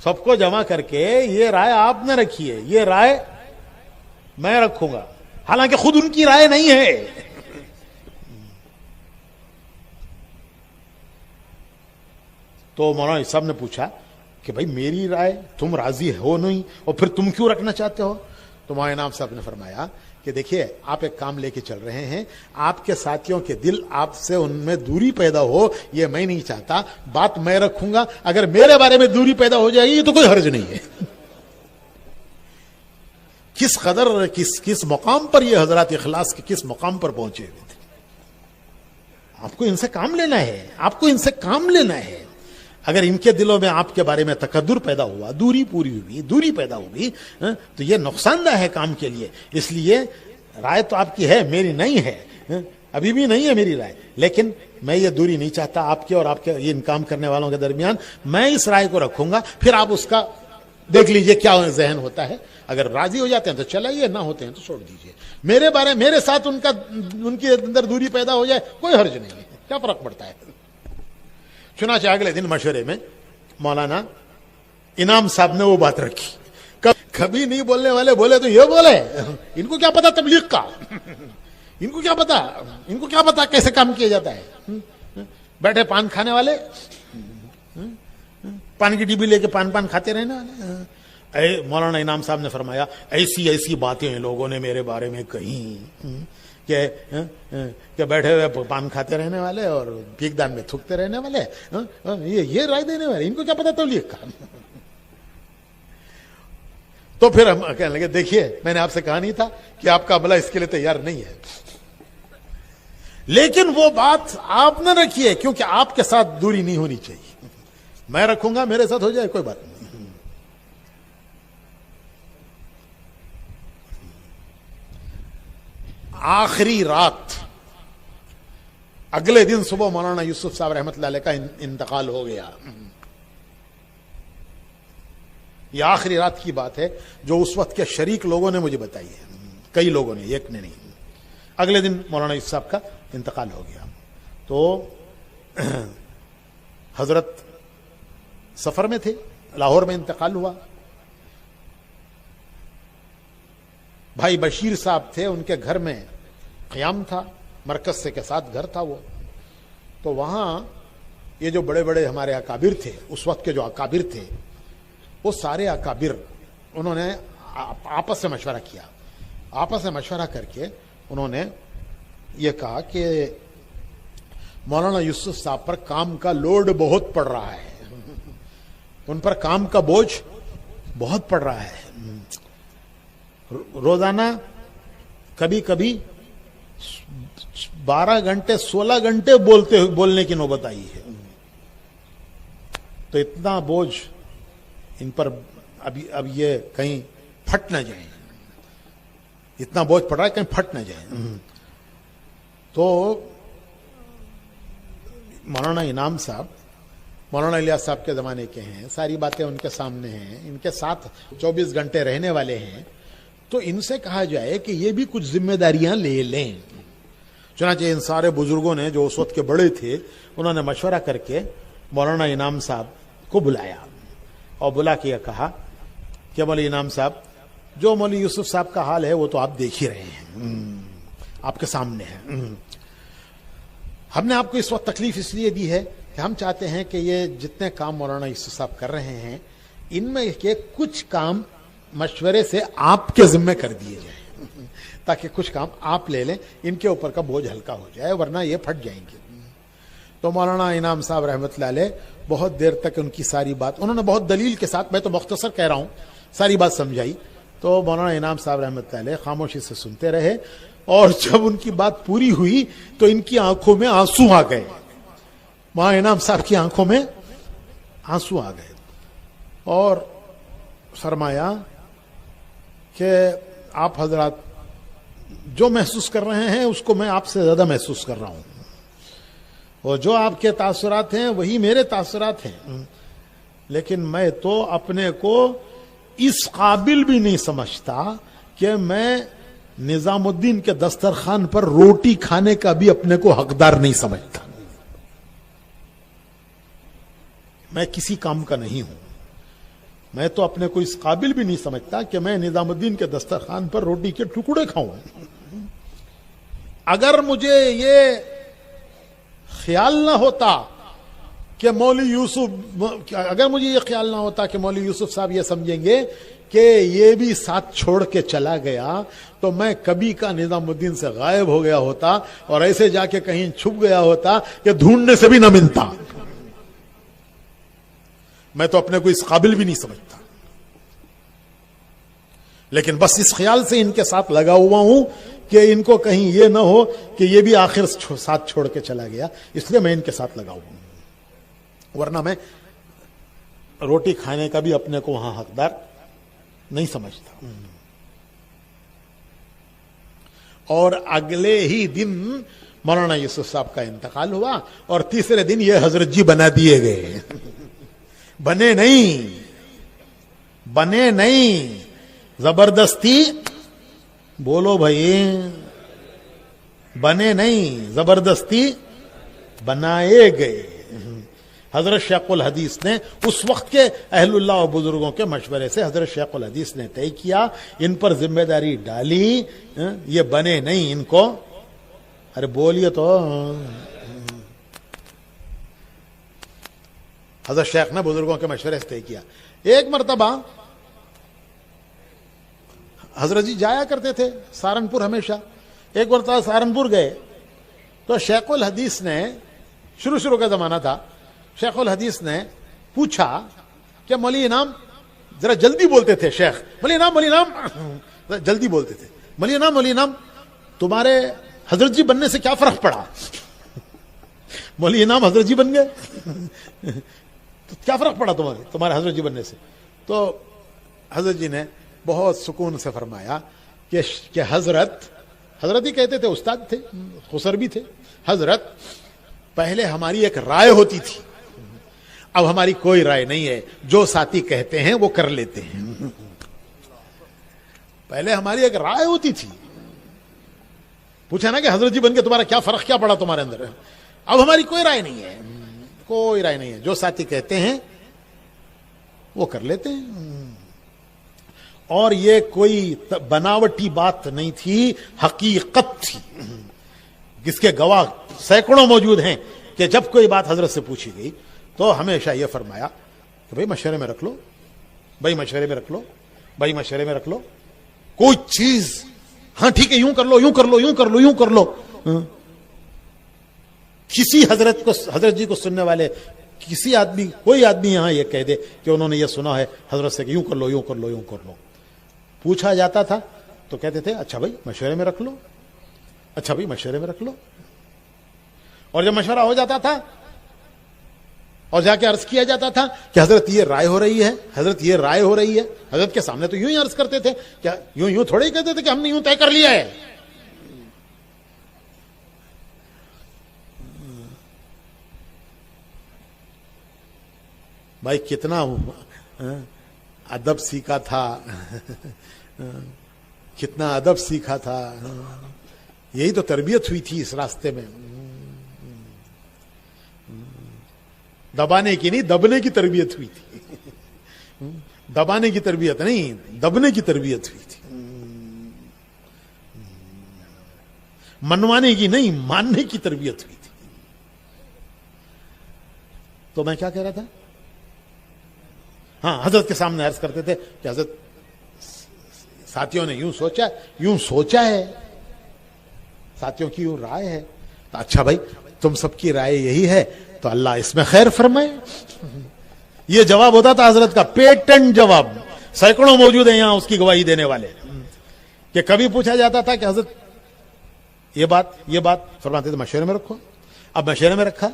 [SPEAKER 1] سب کو جمع کر کے یہ رائے آپ نہ رکھیے, یہ رائے میں رکھوں گا. حالانکہ خود ان کی رائے نہیں ہے. تو مولانا صاحب نے پوچھا کہ بھائی میری رائے تم راضی ہو نہیں, اور پھر تم کیوں رکھنا چاہتے ہو؟ تو مولانا انعام صاحب نے فرمایا کہ دیکھیے آپ ایک کام لے کے چل رہے ہیں, آپ کے ساتھیوں کے دل آپ سے ان میں دوری پیدا ہو, یہ میں نہیں چاہتا. بات میں رکھوں گا, اگر میرے بارے میں دوری پیدا ہو جائے گی تو کوئی حرج نہیں ہے. کس قدر کس مقام پر یہ حضرات اخلاص کے کس مقام پر پہنچے ہوئے تھے. آپ کو ان سے کام لینا ہے, آپ کو ان سے کام لینا ہے. اگر ان کے دلوں میں آپ کے بارے میں تکدر پیدا ہوا, دوری پیدا ہوئی, تو یہ نقصان دہ ہے کام کے لیے. اس لیے رائے تو آپ کی ہے, میری نہیں ہے. ابھی بھی نہیں ہے میری رائے، لیکن میں یہ دوری نہیں چاہتا آپ کے اور آپ کے یہ کام کرنے والوں کے درمیان. میں اس رائے کو رکھوں گا، پھر آپ اس کا دیکھ لیجئے کیا ذہن ہوتا ہے. اگر راضی ہو جاتے ہیں تو چلائیے، نہ ہوتے ہیں تو چھوڑ دیجئے. میرے ساتھ ان کی اندر دوری پیدا ہو جائے کوئی حرج نہیں ہے، کیا فرق پڑتا ہے. چنانچہ اگلے دن مشورے میں مولانا انعام صاحب نے وہ بات رکھی. کبھی نہیں بولنے والے بولے تو یہ بولے، ان کو کیا پتا تبلیغ کا، ان کو کیا پتا کیسے کام کیا جاتا ہے. بیٹھے پان کھانے والے، پان کی ڈبی لے کے پان کھاتے رہنے والے. مولانا انعام صاحب نے فرمایا ایسی باتیں لوگوں نے میرے بارے میں کہیں کہ بیٹھے ہوئے پان کھاتے رہنے والے اور بھیک دان میں تھوکتے رہنے والے، یہ رائے دینے والے، ان کو کیا پتا تبلیغ کا. تو پھر ہم کہنے لگے دیکھیے میں نے آپ سے کہا نہیں تھا کہ آپ کا عملہ اس کے لیے تیار نہیں ہے. لیکن وہ بات آپ نہ رکھیے کیونکہ آپ کے ساتھ دوری نہیں ہونی چاہیے. میں رکھوں گا، میرے ساتھ ہو جائے کوئی بات نہیں. آخری رات اگلے دن صبح مولانا یوسف صاحب رحمۃ اللہ علیہ کا انتقال ہو گیا. یہ آخری رات کی بات ہے جو اس وقت کے شریک لوگوں نے مجھے بتائی ہے، کئی لوگوں نے، ایک نے نہیں. اگلے دن مولانا یوسف صاحب کا انتقال ہو گیا. تو حضرت سفر میں تھے، لاہور میں انتقال ہوا. بھائی بشیر صاحب تھے، ان کے گھر میں قیام تھا، مرکز سے کے ساتھ گھر تھا وہ. تو وہاں یہ جو بڑے بڑے ہمارے اکابر تھے، اس وقت کے جو اکابر تھے، وہ سارے اکابر انہوں نے آپس سے مشورہ کیا. آپس سے مشورہ کر کے انہوں نے یہ کہا کہ مولانا یوسف صاحب پر کام کا لوڈ بہت پڑ رہا ہے، ان پر کام کا بوجھ بہت پڑ رہا ہے. روزانہ کبھی کبھی 12 گھنٹے 16 گھنٹے بولنے کی نوبت آئی ہے. تو اتنا بوجھ ان پر اب یہ کہیں پھٹ نہ جائیں، اتنا بوجھ پڑ رہا ہے کہیں پھٹ نہ جائیں. تو مولانا انعام صاحب مولانا الیاس صاحب کے زمانے کے ہیں، ساری باتیں ان کے سامنے ہیں، ان کے ساتھ 24 گھنٹے رہنے والے ہیں. تو ان سے کہا جائے کہ یہ بھی کچھ ذمہ داریاں لے لیں. چنانچہ ان سارے بزرگوں نے جو اس وقت کے بڑے تھے انہوں نے مشورہ کر کے مولانا انعام صاحب کو بلایا اور بلا کے کہا کہ مولوی انعام صاحب، جو مولوی یوسف صاحب کا حال ہے وہ تو آپ دیکھ ہی رہے ہیں، آپ کے سامنے ہے. ہم نے آپ کو اس وقت تکلیف اس لیے دی ہے کہ ہم چاہتے ہیں کہ یہ جتنے کام مولانا یوسف صاحب کر رہے ہیں ان میں کے کچھ کام مشورے سے آپ کے ذمہ کر دیے جائیں تاکہ کچھ کام آپ لے لیں، ان کے اوپر کا بوجھ ہلکا ہو جائے، ورنہ یہ پھٹ جائیں گے. تو مولانا انعام صاحب رحمۃ اللہ علیہ بہت دیر تک ان کی ساری بات انہوں نے بہت دلیل کے ساتھ، میں تو مختصر کہہ رہا ہوں، ساری بات سمجھائی. تو مولانا انعام صاحب رحمۃ اللہ علیہ خاموشی سے سنتے رہے اور جب ان کی بات پوری ہوئی تو ان کی آنکھوں میں آنسو آ گئے. مولانا انعام صاحب کی آنکھوں میں آنسو آ گئے اور فرمایا کہ آپ حضرات جو محسوس کر رہے ہیں اس کو میں آپ سے زیادہ محسوس کر رہا ہوں، اور جو آپ کے تاثرات ہیں وہی میرے تاثرات ہیں، لیکن میں تو اپنے کو اس قابل بھی نہیں سمجھتا کہ میں نظام الدین کے دسترخوان پر روٹی کھانے کا بھی اپنے کو حقدار نہیں سمجھتا. میں کسی کام کا نہیں ہوں، میں تو اپنے کو اس قابل بھی نہیں سمجھتا کہ میں نظام الدین کے دسترخوان پر روٹی کے ٹکڑے کھاؤں. اگر مجھے یہ خیال نہ ہوتا کہ مولوی یوسف صاحب یہ سمجھیں گے کہ یہ بھی ساتھ چھوڑ کے چلا گیا تو میں کبھی کا نظام الدین سے غائب ہو گیا ہوتا اور ایسے جا کے کہیں چھپ گیا ہوتا کہ ڈھونڈنے سے بھی نہ ملتا. میں تو اپنے کو اس قابل بھی نہیں سمجھتا، لیکن بس اس خیال سے ان کے ساتھ لگا ہوا ہوں کہ ان کو کہیں یہ نہ ہو کہ یہ بھی آخر ساتھ چھوڑ کے چلا گیا، اس لیے میں ان کے ساتھ لگا ہوا ہوں، ورنہ میں روٹی کھانے کا بھی اپنے کو وہاں حقدار نہیں سمجھتا. اور اگلے ہی دن مولانا یوسف صاحب کا انتقال ہوا اور تیسرے دن یہ حضرت جی بنا دیے گئے. بنے نہیں, زبردستی بولو بھائی, بنے نہیں, زبردستی بنائے گئے. حضرت شیخ الحدیث نے اس وقت کے اہل اللہ و بزرگوں کے مشورے سے حضرت شیخ الحدیث نے طے کیا, ان پر ذمہ داری ڈالی, یہ بنے نہیں, ان کو ارے بولیے تو. حضرت شیخ نے بزرگوں کے مشورے سے طے کیا. ایک مرتبہ حضرت جی جایا کرتے تھے سہارنپور ہمیشہ. ایک مرتبہ سہارنپور گئے تو شیخ الحدیث نے, شروع کا زمانہ تھا, شیخ الحدیث نے پوچھا کہ مولی انعام, ذرا جلدی بولتے تھے شیخ, مولی انعام جلدی بولتے تھے, مولی انعام تمہارے حضرت جی بننے سے کیا فرق پڑا؟ مولی انعام حضرت جی بن گئے تو کیا فرق پڑا تمہارے حضرت جی بننے سے؟ تو حضرت جی نے بہت سکون سے فرمایا کہ حضرت ہی کہتے تھے, استاد تھے, خسر بھی تھے. حضرت پہلے ہماری ایک رائے ہوتی تھی, اب ہماری کوئی رائے نہیں ہے, جو ساتھی کہتے ہیں وہ کر لیتے ہیں. پہلے ہماری ایک رائے ہوتی تھی, پوچھا نا کہ حضرت جی بن کے تمہارا کیا فرق کیا پڑا تمہارے اندر, اب ہماری کوئی رائے نہیں ہے, کوئی رائے نہیں ہے, جو ساتھی کہتے ہیں وہ کر لیتے ہیں. اور یہ کوئی بناوٹی بات نہیں تھی, حقیقت تھی, جس کے گواہ سینکڑوں موجود ہیں کہ جب کوئی بات حضرت سے پوچھی گئی تو ہمیشہ یہ فرمایا کہ بھائی مشورے میں رکھ لو, بھائی مشورے میں رکھ لو, بھائی مشورے میں رکھ لو. کوئی چیز ہاں ٹھیک ہے, یوں کر لو, یوں کر لو, یوں کر لو, یوں کر لو. کسی حضرت جی کو سننے والے کوئی آدمی یہاں یہ کہہ دے کہ انہوں نے یہ سنا ہے حضرت سے کہ یوں کر لو, یوں کر لو, یوں کر لو. پوچھا جاتا تھا تو کہتے تھے اچھا بھائی مشورے میں رکھ لو, اچھا بھائی مشورے میں رکھ لو. اور جب مشورہ ہو جاتا تھا اور جا کے عرض کیا جاتا تھا کہ حضرت یہ رائے ہو رہی ہے, حضرت یہ رائے ہو رہی ہے, حضرت کے سامنے تو یوں ہی عرض کرتے تھے, کیا یوں تھوڑے ہی کہتے تھے کہ ہم نے یوں طے کر لیا ہے. بھائی کتنا ادب سیکھا تھا, کتنا ادب سیکھا تھا. یہی تو تربیت ہوئی تھی اس راستے میں. دبانے کی نہیں, دبنے کی تربیت ہوئی تھی. دبانے کی تربیت نہیں, دبنے کی تربیت ہوئی تھی. منوانے کی نہیں, ماننے کی تربیت ہوئی تھی. تو میں کیا کہہ رہا تھا؟ ہاں, حضرت کے سامنے عرض کرتے تھے کہ حضرت ساتھیوں نے یوں سوچا ہے, ساتھیوں کی یوں رائے ہے. تو اچھا بھائی تم سب کی رائے یہی ہے تو اللہ اس میں خیر فرمائے. یہ جواب ہوتا تھا حضرت کا, پیٹنٹ جواب. سینکڑوں موجود ہیں یہاں اس کی گواہی دینے والے. کہ کبھی پوچھا جاتا تھا کہ حضرت یہ بات فرماتے تھے مشورے میں رکھو. اب مشورے میں رکھا,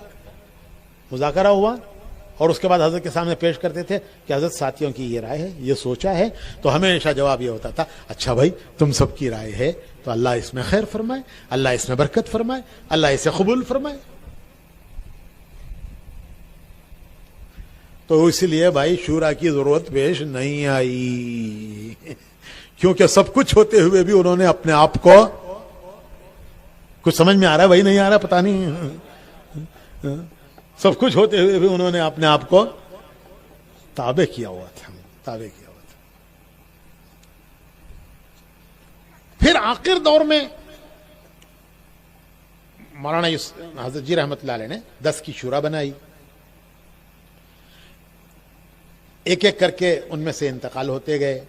[SPEAKER 1] مذاکرہ ہوا, اور اس کے بعد حضرت کے سامنے پیش کرتے تھے کہ حضرت ساتھیوں کی یہ رائے ہے, یہ سوچا ہے. تو ہمیشہ جواب یہ ہوتا تھا اچھا بھائی تم سب کی رائے ہے تو اللہ اس میں خیر فرمائے, اللہ اس میں برکت فرمائے, اللہ اسے قبول فرمائے. تو اس لیے بھائی شورا کی ضرورت پیش نہیں آئی, کیونکہ سب کچھ ہوتے ہوئے بھی انہوں نے اپنے آپ کو, کچھ سمجھ میں آ رہا ہے بھائی, نہیں آ رہا پتا نہیں, سب کچھ ہوتے ہوئے بھی انہوں نے اپنے آپ کو تابع کیا ہوا تھا. پھر آخر دور میں مولانا حضرت جی رحمت اللہ علیہ نے 10 کی شورا بنائی. ایک ایک کر کے ان میں سے انتقال ہوتے گئے.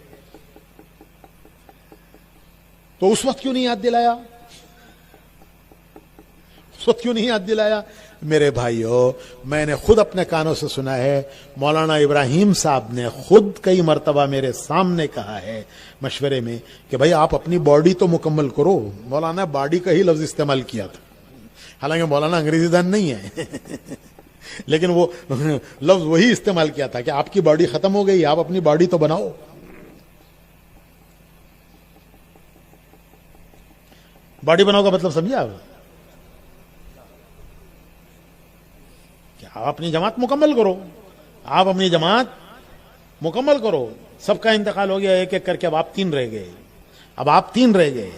[SPEAKER 1] تو اس وقت کیوں نہیں یاد دلایا, اس وقت کیوں نہیں یاد دلایا؟ میرے بھائیو, میں نے خود اپنے کانوں سے سنا ہے, مولانا ابراہیم صاحب نے خود کئی مرتبہ میرے سامنے کہا ہے مشورے میں کہ بھائی آپ اپنی باڈی تو مکمل کرو. مولانا باڈی کا ہی لفظ استعمال کیا تھا, حالانکہ مولانا انگریزی دان نہیں ہے لیکن وہ لفظ وہی استعمال کیا تھا کہ آپ کی باڈی ختم ہو گئی, آپ اپنی باڈی تو بناؤ. باڈی بناؤ کا مطلب سمجھے آپ؟ کہ آپ اپنی جماعت مکمل کرو، آپ اپنی جماعت مکمل کرو. سب کا انتقال ہو گیا ایک ایک کر کے، اب آپ 3 رہ گئے. اب آپ 3 رہ گئے،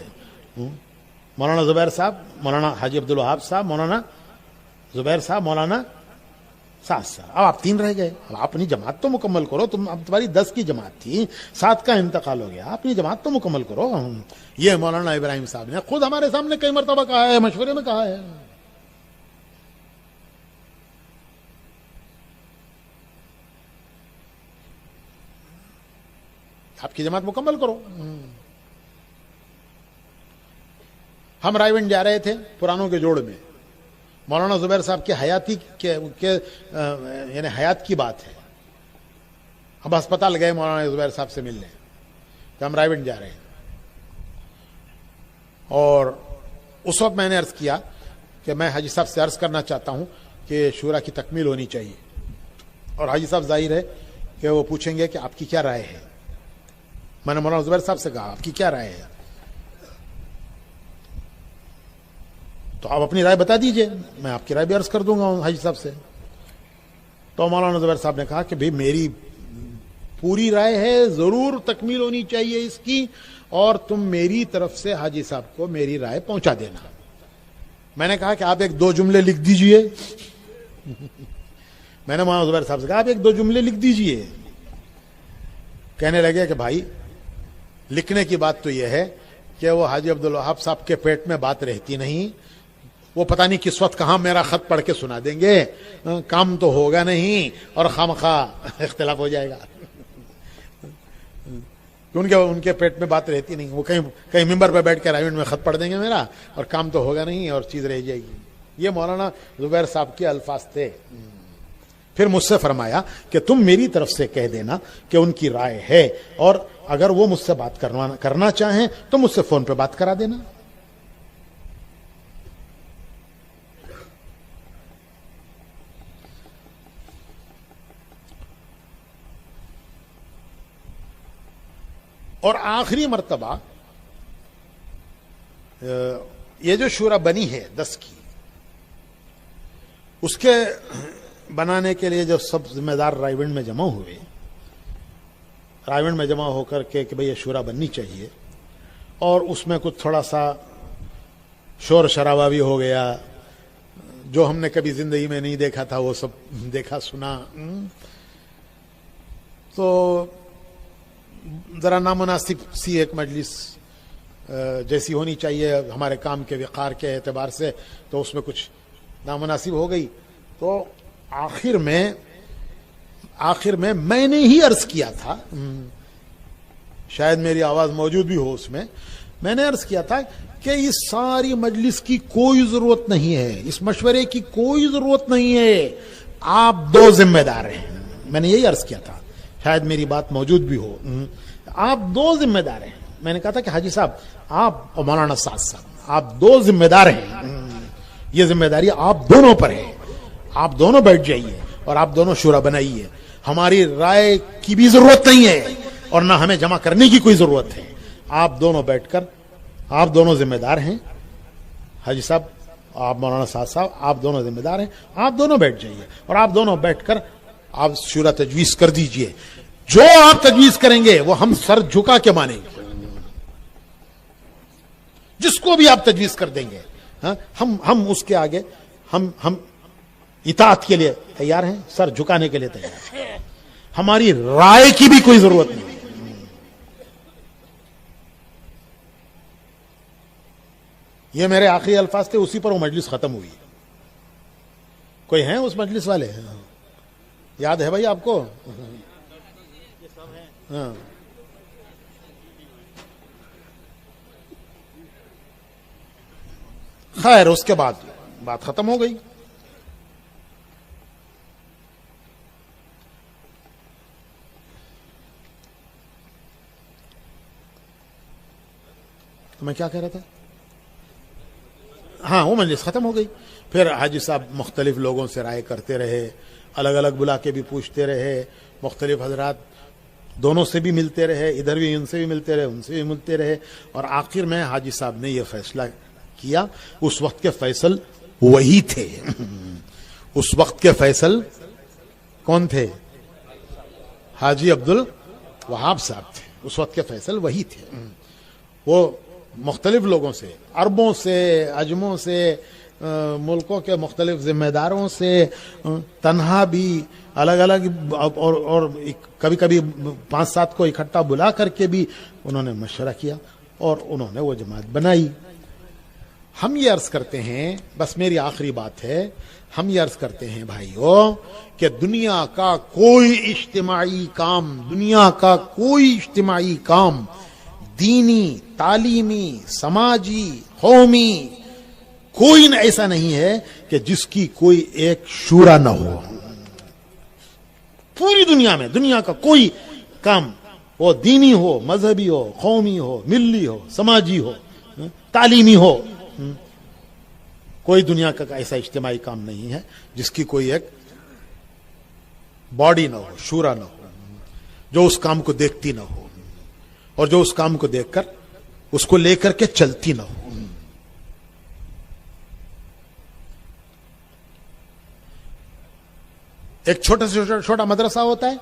[SPEAKER 1] مولانا زبیر صاحب، مولانا حاجی عبدالوہاب صاحب، مولانا زبیر صاحب، مولانا سعد صاحب. اب آپ 3 رہ گئے. اب آپ اپنی جماعت تو مکمل کرو. اب تمہاری 10 کی جماعت تھی، 7 کا انتقال ہو گیا، اپنی جماعت تو مکمل کرو. یہ مولانا ابراہیم صاحب نے خود ہمارے سامنے کئی مرتبہ کہا ہے، مشورے میں کہا ہے. آپ کی جماعت مکمل کرو. ہم رائے ونڈ جا رہے تھے پرانوں کے جوڑ میں، مولانا زبیر صاحب کی حیاتی یعنی حیات کی بات ہے. ہم ہسپتال گئے مولانا زبیر صاحب سے ملنے، کہ ہم رائے ونڈ جا رہے ہیں. اور اس وقت میں نے عرض کیا کہ میں حاجی صاحب سے عرض کرنا چاہتا ہوں کہ شورا کی تکمیل ہونی چاہیے. اور حاجی صاحب ظاہر ہے کہ وہ پوچھیں گے کہ آپ کی کیا رائے ہے. میں نے مولانا زبیر صاحب سے کہا آپ کی کیا رائے ہے، تو آپ اپنی رائے بتا دیجئے، میں آپ کی رائے بھی عرض کر دوں گا حاجی صاحب سے. تو مولانا زبیر صاحب نے کہا کہ بھئی میری پوری رائے ہے، ضرور تکمیل ہونی چاہیے اس کی، اور تم میری طرف سے حاجی صاحب کو میری رائے پہنچا دینا. میں نے کہا کہ آپ 1-2 جملے لکھ دیجئے. میں نے مولانا زبیر صاحب سے کہا آپ 1-2 جملے لکھ دیجئے. کہنے لگے کہ بھائی لکھنے کی بات تو یہ ہے کہ وہ حاجی عبدالوہاب صاحب کے پیٹ میں بات رہتی نہیں، وہ پتہ نہیں کس وقت کہاں میرا خط پڑھ کے سنا دیں گے، کام تو ہوگا نہیں اور خواہ اختلاف ہو جائے گا. کیونکہ ان کے پیٹ میں بات رہتی نہیں، وہ کہیں ممبر پہ بیٹھ کے رائیونڈ میں خط پڑھ دیں گے میرا، اور کام تو ہوگا نہیں اور چیز رہ جائے گی. یہ مولانا زبیر صاحب کے الفاظ تھے. پھر مجھ سے فرمایا کہ تم میری طرف سے کہہ دینا کہ ان کی رائے ہے، اور اگر وہ مجھ سے بات کرنا چاہیں تو مجھ سے فون پہ بات کرا دینا. اور آخری مرتبہ یہ جو شورا بنی ہے 10 کی، اس کے بنانے کے لیے جب سب ذمہ دار رائے ونڈ میں جمع ہوئے، رائے ونڈ میں جمع ہو کر کے کہ بھئی یہ شورا بننی چاہیے، اور اس میں کچھ تھوڑا سا شور شرابہ بھی ہو گیا، جو ہم نے کبھی زندگی میں نہیں دیکھا تھا وہ سب دیکھا سنا. تو ذرا نامناسب سی ایک مجلس جیسی ہونی چاہیے ہمارے کام کے وقار کے اعتبار سے، تو اس میں کچھ نامناسب ہو گئی. تو آخر میں میں نے ہی عرض کیا تھا، شاید میری آواز موجود بھی ہو اس میں نے عرض کیا تھا کہ اس ساری مجلس کی کوئی ضرورت نہیں ہے، اس مشورے کی کوئی ضرورت نہیں ہے، آپ 2 ذمہ دار ہیں. میں نے یہی عرض کیا تھا، شاید میری بات موجود بھی ہو. آپ 2 ذمہ دار ہیں. میں نے کہا تھا کہ حاجی صاحب آپ اور مولانا سعد صاحب آپ 2 ذمہ دار ہیں، یہ ذمہ داری آپ دونوں پر ہے. آپ دونوں بیٹھ جائیے اور آپ دونوں شورا بنائیے. ہماری رائے کی بھی ضرورت نہیں ہے اور نہ ہمیں جمع کرنے کی کوئی ضرورت ہے. آپ دونوں بیٹھ کر، آپ دونوں ذمہ دار ہیں، حاجی صاحب آپ مولانا سعد صاحب آپ دونوں ذمہ دار ہیں، آپ دونوں بیٹھ جائیے اور آپ دونوں بیٹھ کر آپ شورا تجویز کر دیجئے. جو آپ تجویز کریں گے وہ ہم سر جھکا کے مانیں گے. جس کو بھی آپ تجویز کر دیں گے ہم اس کے آگے ہم اطاعت کے لیے تیار ہیں، سر جھکانے کے لیے تیار ہیں. ہماری رائے کی بھی کوئی ضرورت نہیں. یہ میرے آخری الفاظ تھے، اسی پر وہ مجلس ختم ہوئی. کوئی ہیں اس مجلس والے؟ یاد ہے بھائی آپ کو؟ ہاں. خیر اس کے بعد بات ختم ہو گئی. تو میں کیا کہہ رہا تھا؟ ہاں وہ مجلس ختم ہو گئی. پھر حاجی صاحب مختلف لوگوں سے رائے کرتے رہے، الگ الگ بلا کے بھی پوچھتے رہے، مختلف حضرات دونوں سے بھی ملتے رہے، ادھر بھی ان سے بھی ملتے رہے، ان سے بھی ملتے رہے، اور آخر میں حاجی صاحب نے یہ فیصلہ کیا. اس وقت کے فیصل وہی تھے اس وقت کے فیصل کون تھے؟ حاجی عبد الوہاب صاحب تھے. اس وقت کے فیصل وہی تھے. وہ مختلف لوگوں سے، عربوں سے، عجموں سے، ملکوں کے مختلف ذمہ داروں سے، تنہا بھی، الگ الگ، اور کبھی کبھی 5-7 کو اکٹھا بلا کر کے بھی انہوں نے مشورہ کیا اور انہوں نے وہ جماعت بنائی. ہم یہ عرض کرتے ہیں، بس میری آخری بات ہے، ہم یہ عرض کرتے ہیں بھائیو کہ دنیا کا کوئی اجتماعی کام دینی، تعلیمی، سماجی، قومی، کوئی ایسا نہیں ہے کہ جس کی کوئی ایک شورا نہ ہو. پوری دنیا میں، دنیا کا کوئی کام، وہ دینی ہو، مذہبی ہو، قومی ہو، ملی ہو، سماجی ہو، تعلیمی ہو، کوئی دنیا کا ایسا اجتماعی کام نہیں ہے جس کی کوئی ایک باڈی نہ ہو، شورا نہ ہو، جو اس کام کو دیکھتی نہ ہو اور جو اس کام کو دیکھ کر اس کو لے کر کے چلتی نہ ہو. ایک چھوٹا سے چھوٹا مدرسہ ہوتا ہے،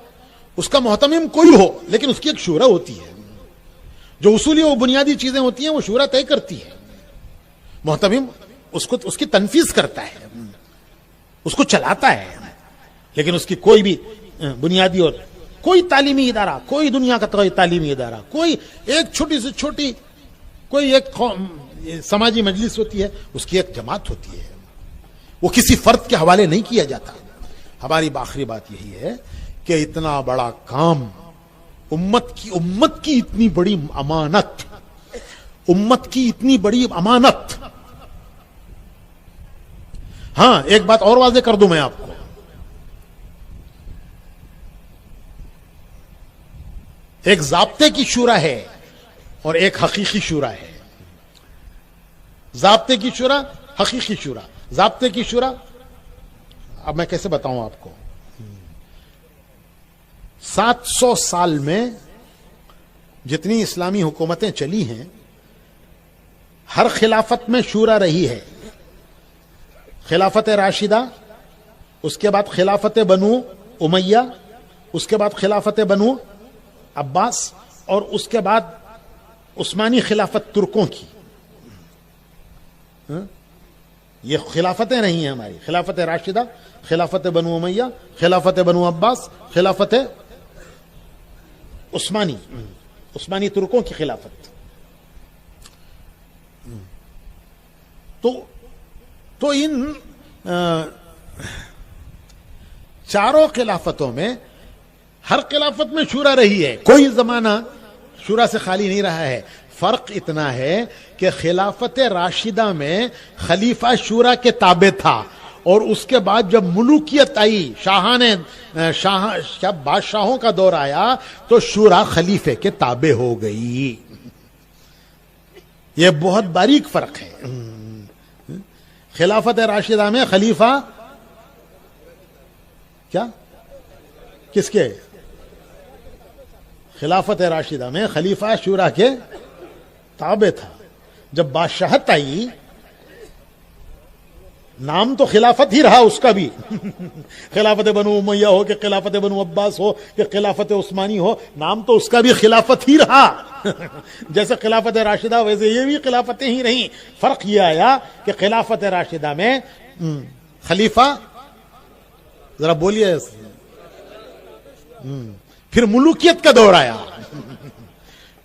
[SPEAKER 1] اس کا محتمم کوئی ہو لیکن اس کی ایک شورا ہوتی ہے. جو اصولی و بنیادی چیزیں ہوتی ہیں وہ شورا طے کرتی ہے. محتمم اس کی تنفیذ کرتا ہے، اس کو چلاتا ہے، لیکن اس کی کوئی بھی بنیادی اور کوئی تعلیمی ادارہ، کوئی دنیا کا کوئی تعلیمی ادارہ، کوئی ایک چھوٹی سے چھوٹی کوئی ایک سماجی مجلس ہوتی ہے، اس کی ایک جماعت ہوتی ہے، وہ کسی فرد کے حوالے نہیں کیا جاتا. ہماری آخری بات یہی ہے کہ اتنا بڑا کام، امت کی اتنی بڑی امانت، امت کی اتنی بڑی امانت. ہاں ایک بات اور واضح کر دوں میں آپ کو، ایک ضابطے کی شورا ہے اور ایک حقیقی شورا ہے. ضابطے کی شورا، حقیقی شورا. ضابطے کی شورا اب میں کیسے بتاؤں آپ کو، 700 سال میں جتنی اسلامی حکومتیں چلی ہیں، ہر خلافت میں شورا رہی ہے. خلافت راشدہ، اس کے بعد خلافت بنو امیہ، اس کے بعد خلافت بنو عباس، اور اس کے بعد عثمانی خلافت ترکوں کی. یہ خلافتیں رہی ہیں ہماری، خلافت راشدہ، خلافت بنو امیہ، خلافت بنو عباس، خلافت عثمانی ترکوں کی خلافت. تو ان چاروں خلافتوں میں ہر خلافت میں شورا رہی ہے، کوئی زمانہ شورا سے خالی نہیں رہا ہے. فرق اتنا ہے کہ خلافت راشدہ میں خلیفہ شورا کے تابع تھا، اور اس کے بعد جب ملوکیت آئی، بادشاہوں کا دور آیا، تو شورا خلیفے کے تابع ہو گئی. یہ بہت باریک فرق ہے. خلافت راشدہ میں خلیفہ کیا کس کے؟ خلافت راشدہ میں خلیفہ شورا کے تابع تھا. جب بادشاہت آئی، نام تو خلافت ہی رہا اس کا بھی، خلافت بنو امیہ ہو کہ خلافت بنو عباس ہو کہ خلافت عثمانی ہو، نام تو اس کا بھی خلافت ہی رہا. جیسے خلافت راشدہ ویسے یہ بھی خلافتیں ہی رہیں. فرق یہ آیا کہ خلافت راشدہ میں خلیفہ، ذرا بولیے، پھر ملوکیت کا دور آیا.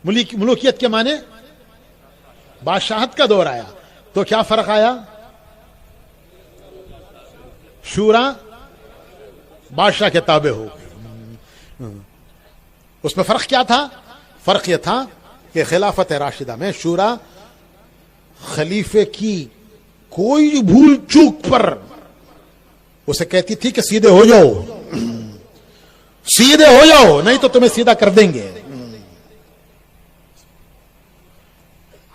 [SPEAKER 1] ملوکیت کے معنی بادشاہت کا دور آیا. تو کیا فرق آیا؟ شورا بادشاہ کے تابع ہو گئی. اس میں فرق کیا تھا؟ فرق یہ تھا کہ خلافت راشدہ میں شورا خلیفے کی کوئی بھول چوک پر اسے کہتی تھی کہ سیدھے ہو جاؤ، سیدھے ہو جاؤ، نہیں تو تمہیں سیدھا کر دیں گے.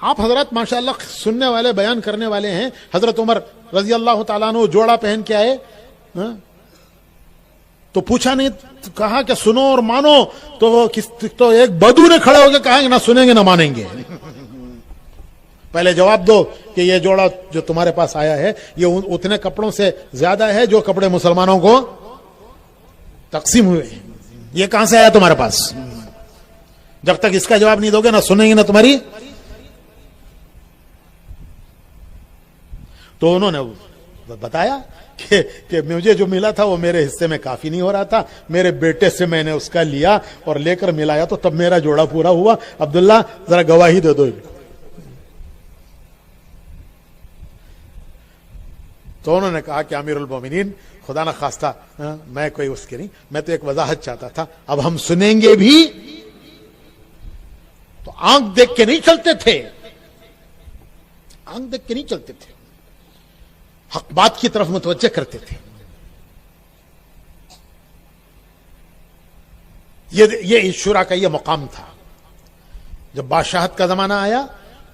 [SPEAKER 1] آپ حضرات ماشاءاللہ سننے والے، بیان کرنے والے ہیں. حضرت عمر رضی اللہ تعالیٰ عنہ جوڑا پہن کے آئے، تو پوچھا نہیں، کہا کہ سنو اور مانو. تو ایک بدو نے کھڑے ہو کے کہا کہ نہ سنیں گے نہ مانیں گے. پہلے جواب دو کہ یہ جوڑا جو تمہارے پاس آیا ہے یہ اتنے کپڑوں سے زیادہ ہے جو کپڑے مسلمانوں کو تقسیم ہوئے ہیں، یہ کہاں سے آیا تمہارے پاس؟ جب تک اس کا جواب نہیں دو گے نہ سنیں گے نہ تمہاری. تو انہوں نے بتایا کہ مجھے جو ملا تھا وہ میرے حصے میں کافی نہیں ہو رہا تھا، میرے بیٹے سے میں نے اس کا لیا اور لے کر ملایا تو تب میرا جوڑا پورا ہوا. عبداللہ ذرا گواہی دے دو. تو انہوں نے کہا کہ امیر المومنین خدا نہ خواستہ میں کوئی اس کے نہیں، میں تو ایک وضاحت چاہتا تھا. اب ہم سنیں گے بھی تو آنکھ دیکھ کے نہیں چلتے تھے، آنکھ دیکھ کے نہیں چلتے تھے، حق بات کی طرف متوجہ کرتے تھے. یہ شورا کا یہ مقام تھا. جب بادشاہت کا زمانہ آیا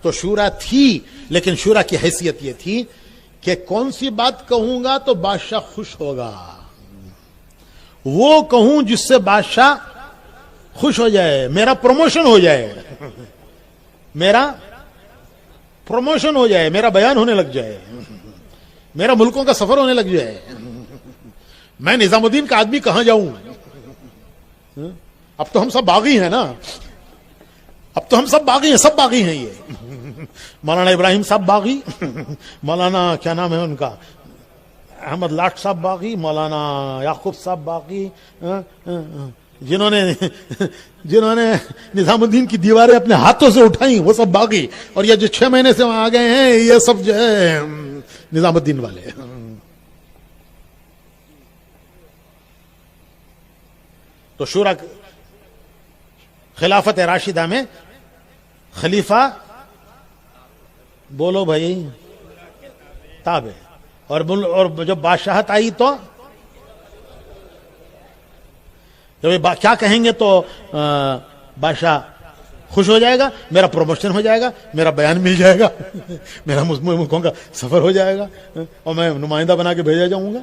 [SPEAKER 1] تو شورا تھی، لیکن شورا کی حیثیت یہ تھی کہ کون سی بات کہوں گا تو بادشاہ خوش ہوگا، وہ کہوں جس سے بادشاہ خوش ہو جائے، میرا پروموشن ہو جائے، میرا پروموشن ہو جائے، میرا بیان ہونے لگ جائے، میرا ملکوں کا سفر ہونے لگ جائے. میں نظام الدین کا آدمی کہاں جاؤں؟ اب تو ہم سب باغی ہیں نا، اب تو ہم سب باغی ہیں، سب باغی ہیں. یہ مولانا ابراہیم صاحب باغی، مولانا کیا نام ہے ان کا، احمد لاٹ صاحب باغی، مولانا یعقوب صاحب باغی، جنہوں نے نظام الدین کی دیواریں اپنے ہاتھوں سے اٹھائیں وہ سب باغی، اور یہ جو 6 مہینے سے وہاں آ گئے ہیں یہ سب جو ہے نظام الدین والے. تو شورا خلافت راشدہ میں خلیفہ بولو بھائی تابع، اور جب بادشاہت آئی تو جب کیا کہیں گے تو بادشاہ خوش ہو جائے گا، میرا پروموشن ہو جائے گا، میرا بیان مل جائے گا، میرا ملکوں کا سفر ہو جائے گا اور میں نمائندہ بنا کے بھیجا جاؤں گا.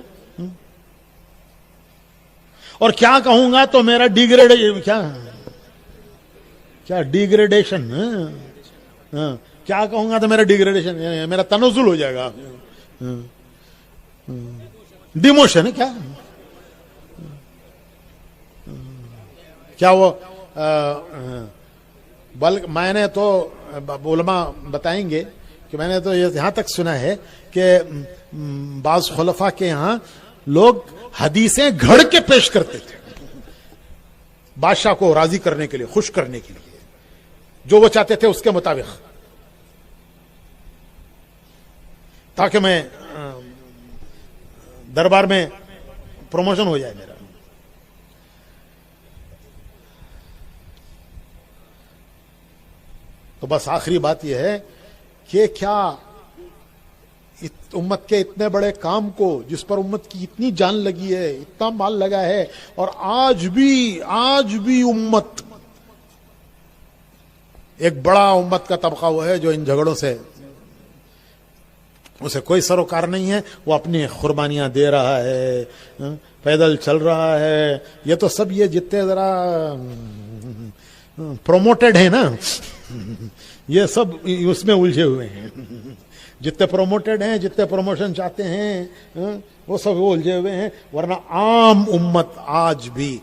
[SPEAKER 1] اور کیا کہوں گا تو میرا ڈیگریڈیشن، کیا کہوں گا تو میرا ڈیگریڈیشن، میرا تنزل ہو جائے گا، ڈیموشن. کیا وہ بلکہ میں نے تو علماء بتائیں گے کہ میں نے تو یہاں تک سنا ہے کہ بعض خلفاء کے یہاں لوگ حدیثیں گھڑ کے پیش کرتے تھے بادشاہ کو راضی کرنے کے لیے، خوش کرنے کے لیے، جو وہ چاہتے تھے اس کے مطابق، تاکہ میں دربار میں پروموشن ہو جائے میرا. تو بس آخری بات یہ ہے کہ کیا امت کے اتنے بڑے کام کو، جس پر امت کی اتنی جان لگی ہے، اتنا مال لگا ہے، اور آج بھی امت، ایک بڑا امت کا طبقہ وہ ہے جو ان جھگڑوں سے اسے کوئی سروکار نہیں ہے، وہ اپنی قربانیاں دے رہا ہے، پیدل چل رہا ہے. یہ تو سب یہ جتنے ذرا پروموٹڈ ہیں نا، یہ سب اس میں الجھے ہوئے ہیں. جتنے پروموٹڈ ہیں، جتنے پروموشن چاہتے ہیں، وہ سب الجھے ہوئے ہیں. ورنہ عام امت آج بھی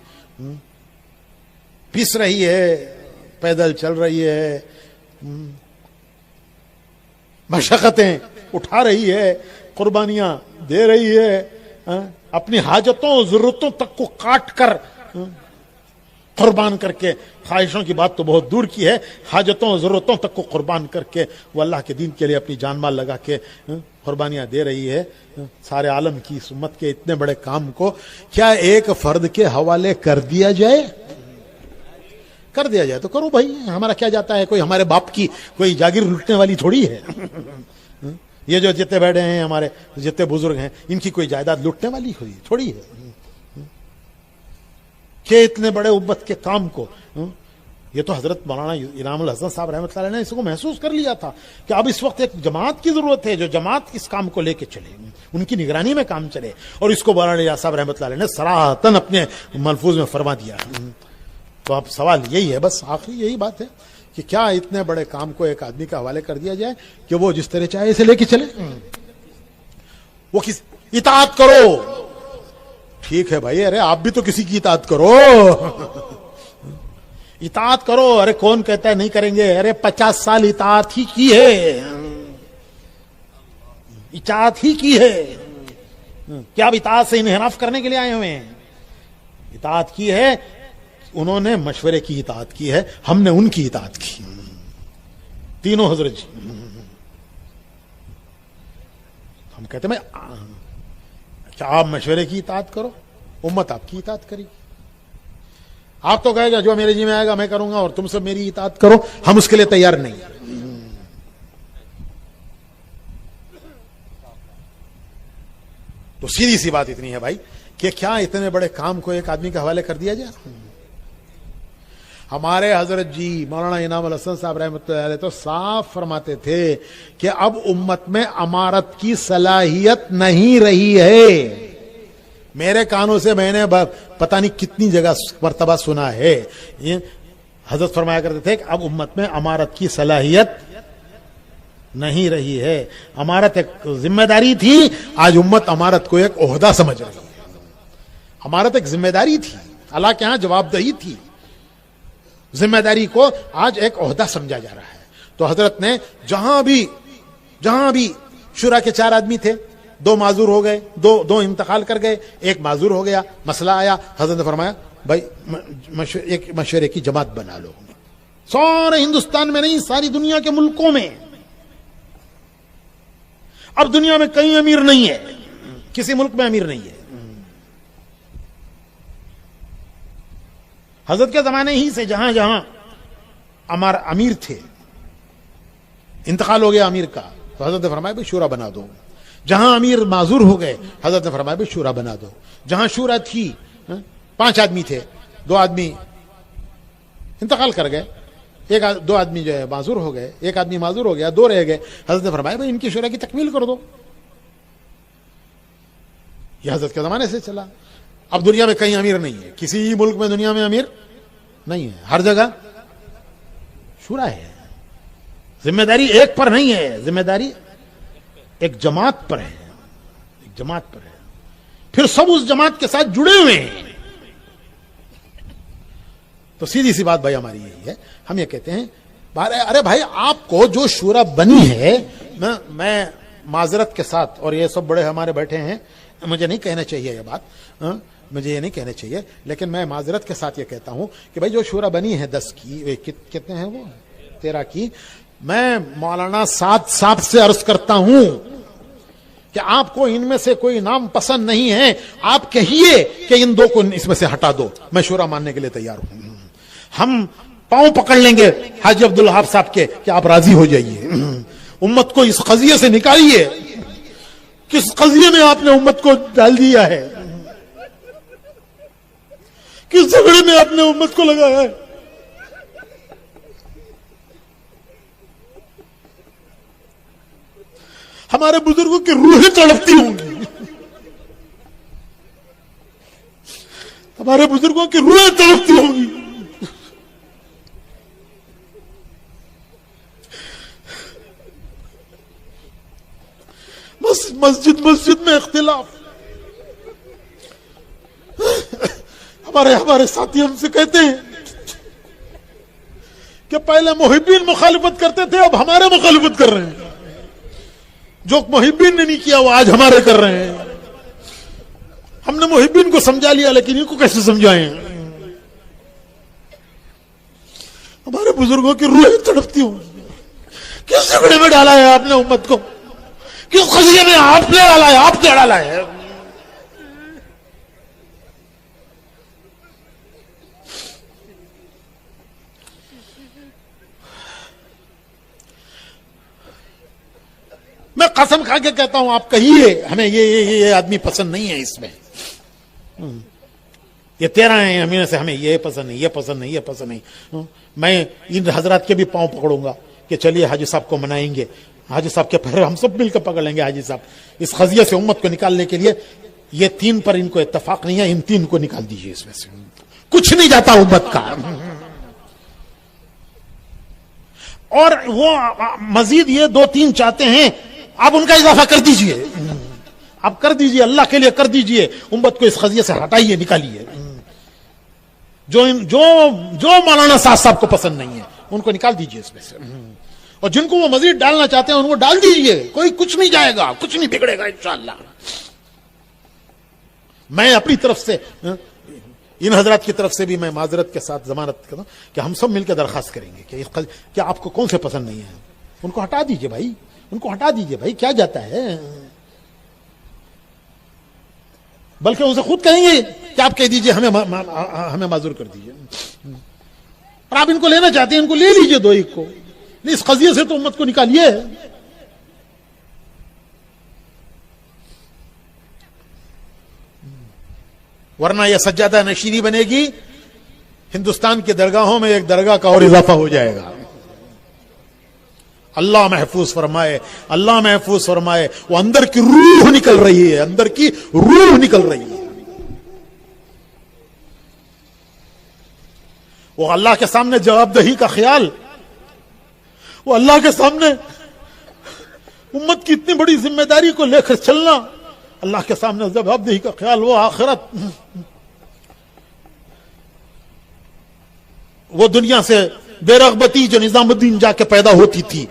[SPEAKER 1] پس رہی ہے، پیدل چل رہی ہے، مشقتیں اٹھا رہی ہے، قربانیاں دے رہی ہے، اپنی حاجتوں ضرورتوں تک کو کاٹ کر قربان کر کے، خواہشوں کی بات تو بہت دور کی ہے، حاجتوں ضرورتوں تک کو قربان کر کے وہ اللہ کے دین کے لیے اپنی جان مال لگا کے قربانیاں دے رہی ہے. سارے عالم کی اس امت کے اتنے بڑے کام کو کیا ایک فرد کے حوالے کر دیا جائے؟ کر دیا جائے تو کرو بھائی، ہمارا کیا جاتا ہے؟ کوئی ہمارے باپ کی کوئی جاگیر لوٹنے والی تھوڑی ہے. یہ جو جتنے بیٹھے ہیں ہمارے جتنے بزرگ ہیں، ان کی کوئی جائیداد لوٹنے والی تھوڑی ہے کہ اتنے بڑے امت کے کام کو. یہ تو حضرت مولانا انعام الحسن صاحب رحمۃ اللہ علیہ نے اس کو محسوس کر لیا تھا کہ اب اس وقت ایک جماعت کی ضرورت ہے، جو جماعت اس کام کو لے کے چلے، ان کی نگرانی میں کام چلے. اور اس کو مولانا الیاس صاحب رحمۃ اللہ علیہ نے صراحتاً اپنے ملفوظ میں فرما دیا. تو اب سوال یہی ہے، بس آخری یہی بات ہے کہ کیا اتنے بڑے کام کو ایک آدمی کے حوالے کر دیا جائے کہ وہ جس طرح چاہے اسے لے کے چلے؟ وہ اطاعت کرو، ٹھیک ہے بھائی، ارے آپ بھی تو کسی کی اطاعت کرو، اطاعت کرو. ارے کون کہتا ہے نہیں کریں گے؟ ارے 50 سال اطاعت ہی کی ہے، اطاعت ہی کی ہے. کیا اب اطاعت سے انحراف کرنے کے لیے آئے ہوئے ہیں؟ اطاعت کی ہے، انہوں نے مشورے کی اطاعت کی ہے، ہم نے ان کی اطاعت کی. تینوں حضرت جی. ہم کہتے ہیں کیا آپ مشورے کی اطاعت کرو، امت آپ کی اطاعت کرے گی. آپ تو کہے گا جو میرے جی میں آئے گا میں کروں گا اور تم سب میری اطاعت کرو، ہم اس کے لیے تیار نہیں. تو سیدھی سی بات اتنی ہے بھائی کہ کیا اتنے بڑے کام کو ایک آدمی کے حوالے کر دیا جائے؟ ہمارے حضرت جی مولانا انعام الحسن صاحب رحمۃ اللہ علیہ تو صاف فرماتے تھے کہ اب امت میں امارت کی صلاحیت نہیں رہی ہے. میرے کانوں سے میں نے پتہ نہیں کتنی جگہ مرتبہ سنا ہے. حضرت فرمایا کرتے تھے کہ اب امت میں امارت کی صلاحیت نہیں رہی ہے. امارت ایک ذمہ داری تھی، آج امت امارت کو ایک عہدہ سمجھ رہی ہے. امارت ایک ذمہ داری تھی، اللہ کے ہاں جواب دہی تھی، ذمہ داری کو آج ایک عہدہ سمجھا جا رہا ہے. تو حضرت نے جہاں بھی شورا کے 4 آدمی تھے، 2 معذور ہو گئے، دو انتقال کر گئے، ایک معذور ہو گیا، مسئلہ آیا، حضرت نے فرمایا بھائی ایک مشورے کی جماعت بنا لو. سارے ہندوستان میں نہیں، ساری دنیا کے ملکوں میں. اب دنیا میں کہیں امیر نہیں ہے، کسی ملک میں امیر نہیں ہے. حضرت کے زمانے ہی سے جہاں جہاں امیر تھے، انتقال ہو گیا امیر کا، تو حضرت نے فرمایا بھائی شورا بنا دو. جہاں امیر معذور ہو گئے، حضرت نے فرمایا بھائی شورا بنا دو. جہاں شورا تھی 5 آدمی تھے، 2 آدمی انتقال کر گئے، 2 آدمی جو ہے معذور ہو گئے، 1 آدمی معذور ہو گیا، 2 رہ گئے. حضرت نے فرمایا بھائی ان کی شورا کی تکمیل کر دو. یہ حضرت کے زمانے سے چلا. اب دنیا میں کہیں امیر نہیں ہے، کسی ملک میں دنیا میں امیر نہیں ہے، ہر جگہ شورا ہے. ذمہ داری ایک پر نہیں ہے، ذمہ داری ایک جماعت پر ہے، ایک جماعت پر ہے. پھر سب اس جماعت کے ساتھ جڑے ہوئے ہیں. تو سیدھی سی بات بھائی ہماری یہی ہے، ہم یہ کہتے ہیں ارے بھائی آپ کو جو شورا بنی ہے، میں معذرت کے ساتھ، اور یہ سب بڑے ہمارے بیٹھے ہیں، مجھے نہیں کہنا چاہیے یہ بات، مجھے یہ نہیں کہنا چاہیے، لیکن میں معذرت کے ساتھ یہ کہتا ہوں کہ بھائی جو شورا بنی ہے 10 کی، کتنے ہیں وہ 13 کی، میں مولانا سعد صاحب سے عرض کرتا ہوں کہ آپ کو ان میں سے کوئی نام پسند نہیں ہے، آپ کہیے کہ ان 2 کو اس میں سے ہٹا دو، میں شورا ماننے کے لیے تیار ہوں. ہم پاؤں پکڑ لیں گے حاجی عبدالوہاب صاحب کے کہ آپ راضی ہو جائیے، امت کو اس قضیے سے نکالیے. کس قضیے میں آپ نے امت کو ڈال دیا ہے؟ کس جھگڑے میں آپ نے امت کو لگایا ہے؟ ہمارے بزرگوں کی روحیں تڑپتی ہوں گی، ہمارے بزرگوں کی روحیں تڑپتی ہوں گی. مسجد میں اختلاف. ہمارے ساتھی ہم سے کہتے ہیں کہ پہلے محبین مخالفت کرتے تھے، اب ہمارے مخالفت کر رہے ہیں. جو محبین نے نہیں کیا وہ آج ہمارے کر رہے ہیں. ہم نے محبین کو سمجھا لیا، لیکن ان کو کیسے سمجھائیں؟ ہمارے بزرگوں کی روحیں تڑپتی ہوں. کس جھگڑے میں ڈالا ہے آپ نے امت کو؟ کس قضیے میں آپ نے ڈالا ہے؟ آپ نے ڈالا ہے. میں قسم کھا کے کہتا ہوں، آپ کہیے ہمیں یہ آدمی پسند نہیں ہے، اس میں یہ 13 ہیں، ہمیں سے ہمیں یہ پسند نہیں، یہ پسند نہیں، یہ پسند نہیں. میں ان حضرات کے بھی پاؤں پکڑوں گا کہ چلیے حاجی صاحب کو منائیں گے، حاجی صاحب کے پھر ہم سب مل کر پکڑ لیں گے. حاجی صاحب اس قضیے سے امت کو نکالنے کے لیے یہ 3 پر ان کو اتفاق نہیں ہے، ان 3 کو نکال دیجیے، اس میں سے کچھ نہیں جاتا امت کا. اور وہ مزید یہ 2-3 چاہتے ہیں آپ ان کا اضافہ کر دیجئے، آپ کر دیجئے، اللہ کے لیے کر دیجئے، امت کو اس قضیے سے ہٹائیے، نکالیے. جو مولانا صاحب کو پسند نہیں ہے ان کو نکال دیجئے اس میں سے، اور جن کو وہ مزید ڈالنا چاہتے ہیں ان کو ڈال دیجئے. کوئی کچھ نہیں جائے گا، کچھ نہیں بگڑے گا انشاءاللہ. میں اپنی طرف سے ان حضرات کی طرف سے بھی میں معذرت کے ساتھ ضمانت کرتا ہوں کہ ہم سب مل کے درخواست کریں گے کہ کیا آپ کو کون سے پسند نہیں ہے، ان کو ہٹا دیجئے بھائی، ان کو ہٹا دیجئے بھائی، کیا جاتا ہے. بلکہ ان سے خود کہیں گے کہ آپ کہہ دیجئے ہمیں معذور کر دیجئے. اور آپ ان کو لینا چاہتے ہیں ان کو لے لیجئے 2-1 کو، اس قضیے سے تو امت کو نکالیے. ورنہ یہ سجادہ نشینی بنے گی، ہندوستان کی درگاہوں میں ایک درگاہ کا اور اضافہ ہو جائے گا. اللہ محفوظ فرمائے، اللہ محفوظ فرمائے. وہ اندر کی روح نکل رہی ہے، اندر کی روح نکل رہی ہے. وہ اللہ کے سامنے جواب دہی کا خیال، وہ اللہ کے سامنے امت کی اتنی بڑی ذمہ داری کو لے کر چلنا، اللہ کے سامنے جواب دہی کا خیال، وہ آخرت، وہ دنیا سے بے رغبتی جو نظام الدین جا کے پیدا ہوتی تھی،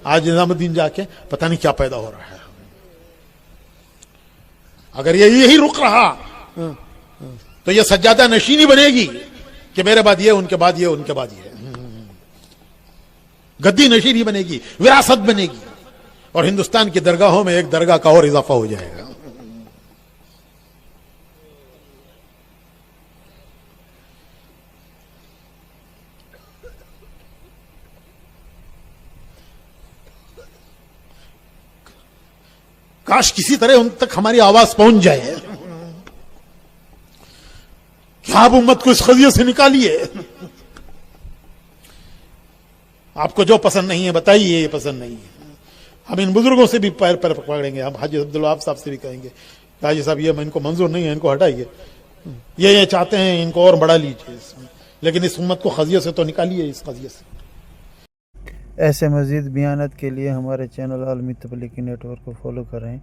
[SPEAKER 1] آج نظام الدین جا کے پتہ نہیں کیا پیدا ہو رہا ہے. اگر یہی رک رہا تو یہ سجادہ نشینی بنے گی کہ میرے بعد یہ، ان کے بعد یہ، ان کے بعد یہ. گدی نشینی بنے گی، وراثت بنے گی، اور ہندوستان کی درگاہوں میں ایک درگاہ کا اور اضافہ ہو جائے گا. کاش کسی طرح ان تک ہماری آواز پہنچ جائے کہ آپ امت کو اس قضیے سے نکالیے. آپ کو جو پسند نہیں ہے بتائیے، یہ پسند نہیں ہے. ہم ان بزرگوں سے بھی پیر پکڑیں گے، ہم حاجی عبدالوہاب صاحب سے بھی کہیں گے حاجی صاحب یہ ان کو منظور نہیں ہے، ان کو ہٹائیے. یہ چاہتے ہیں ان کو اور بڑھا لیجیے اس میں، لیکن اس امت کو قضیے سے تو نکالیے، اس قضیے سے.
[SPEAKER 2] ایسے مزید بیانات کے لیے ہمارے چینل عالمی تبلیغی نیٹ ورک کو فالو کریں.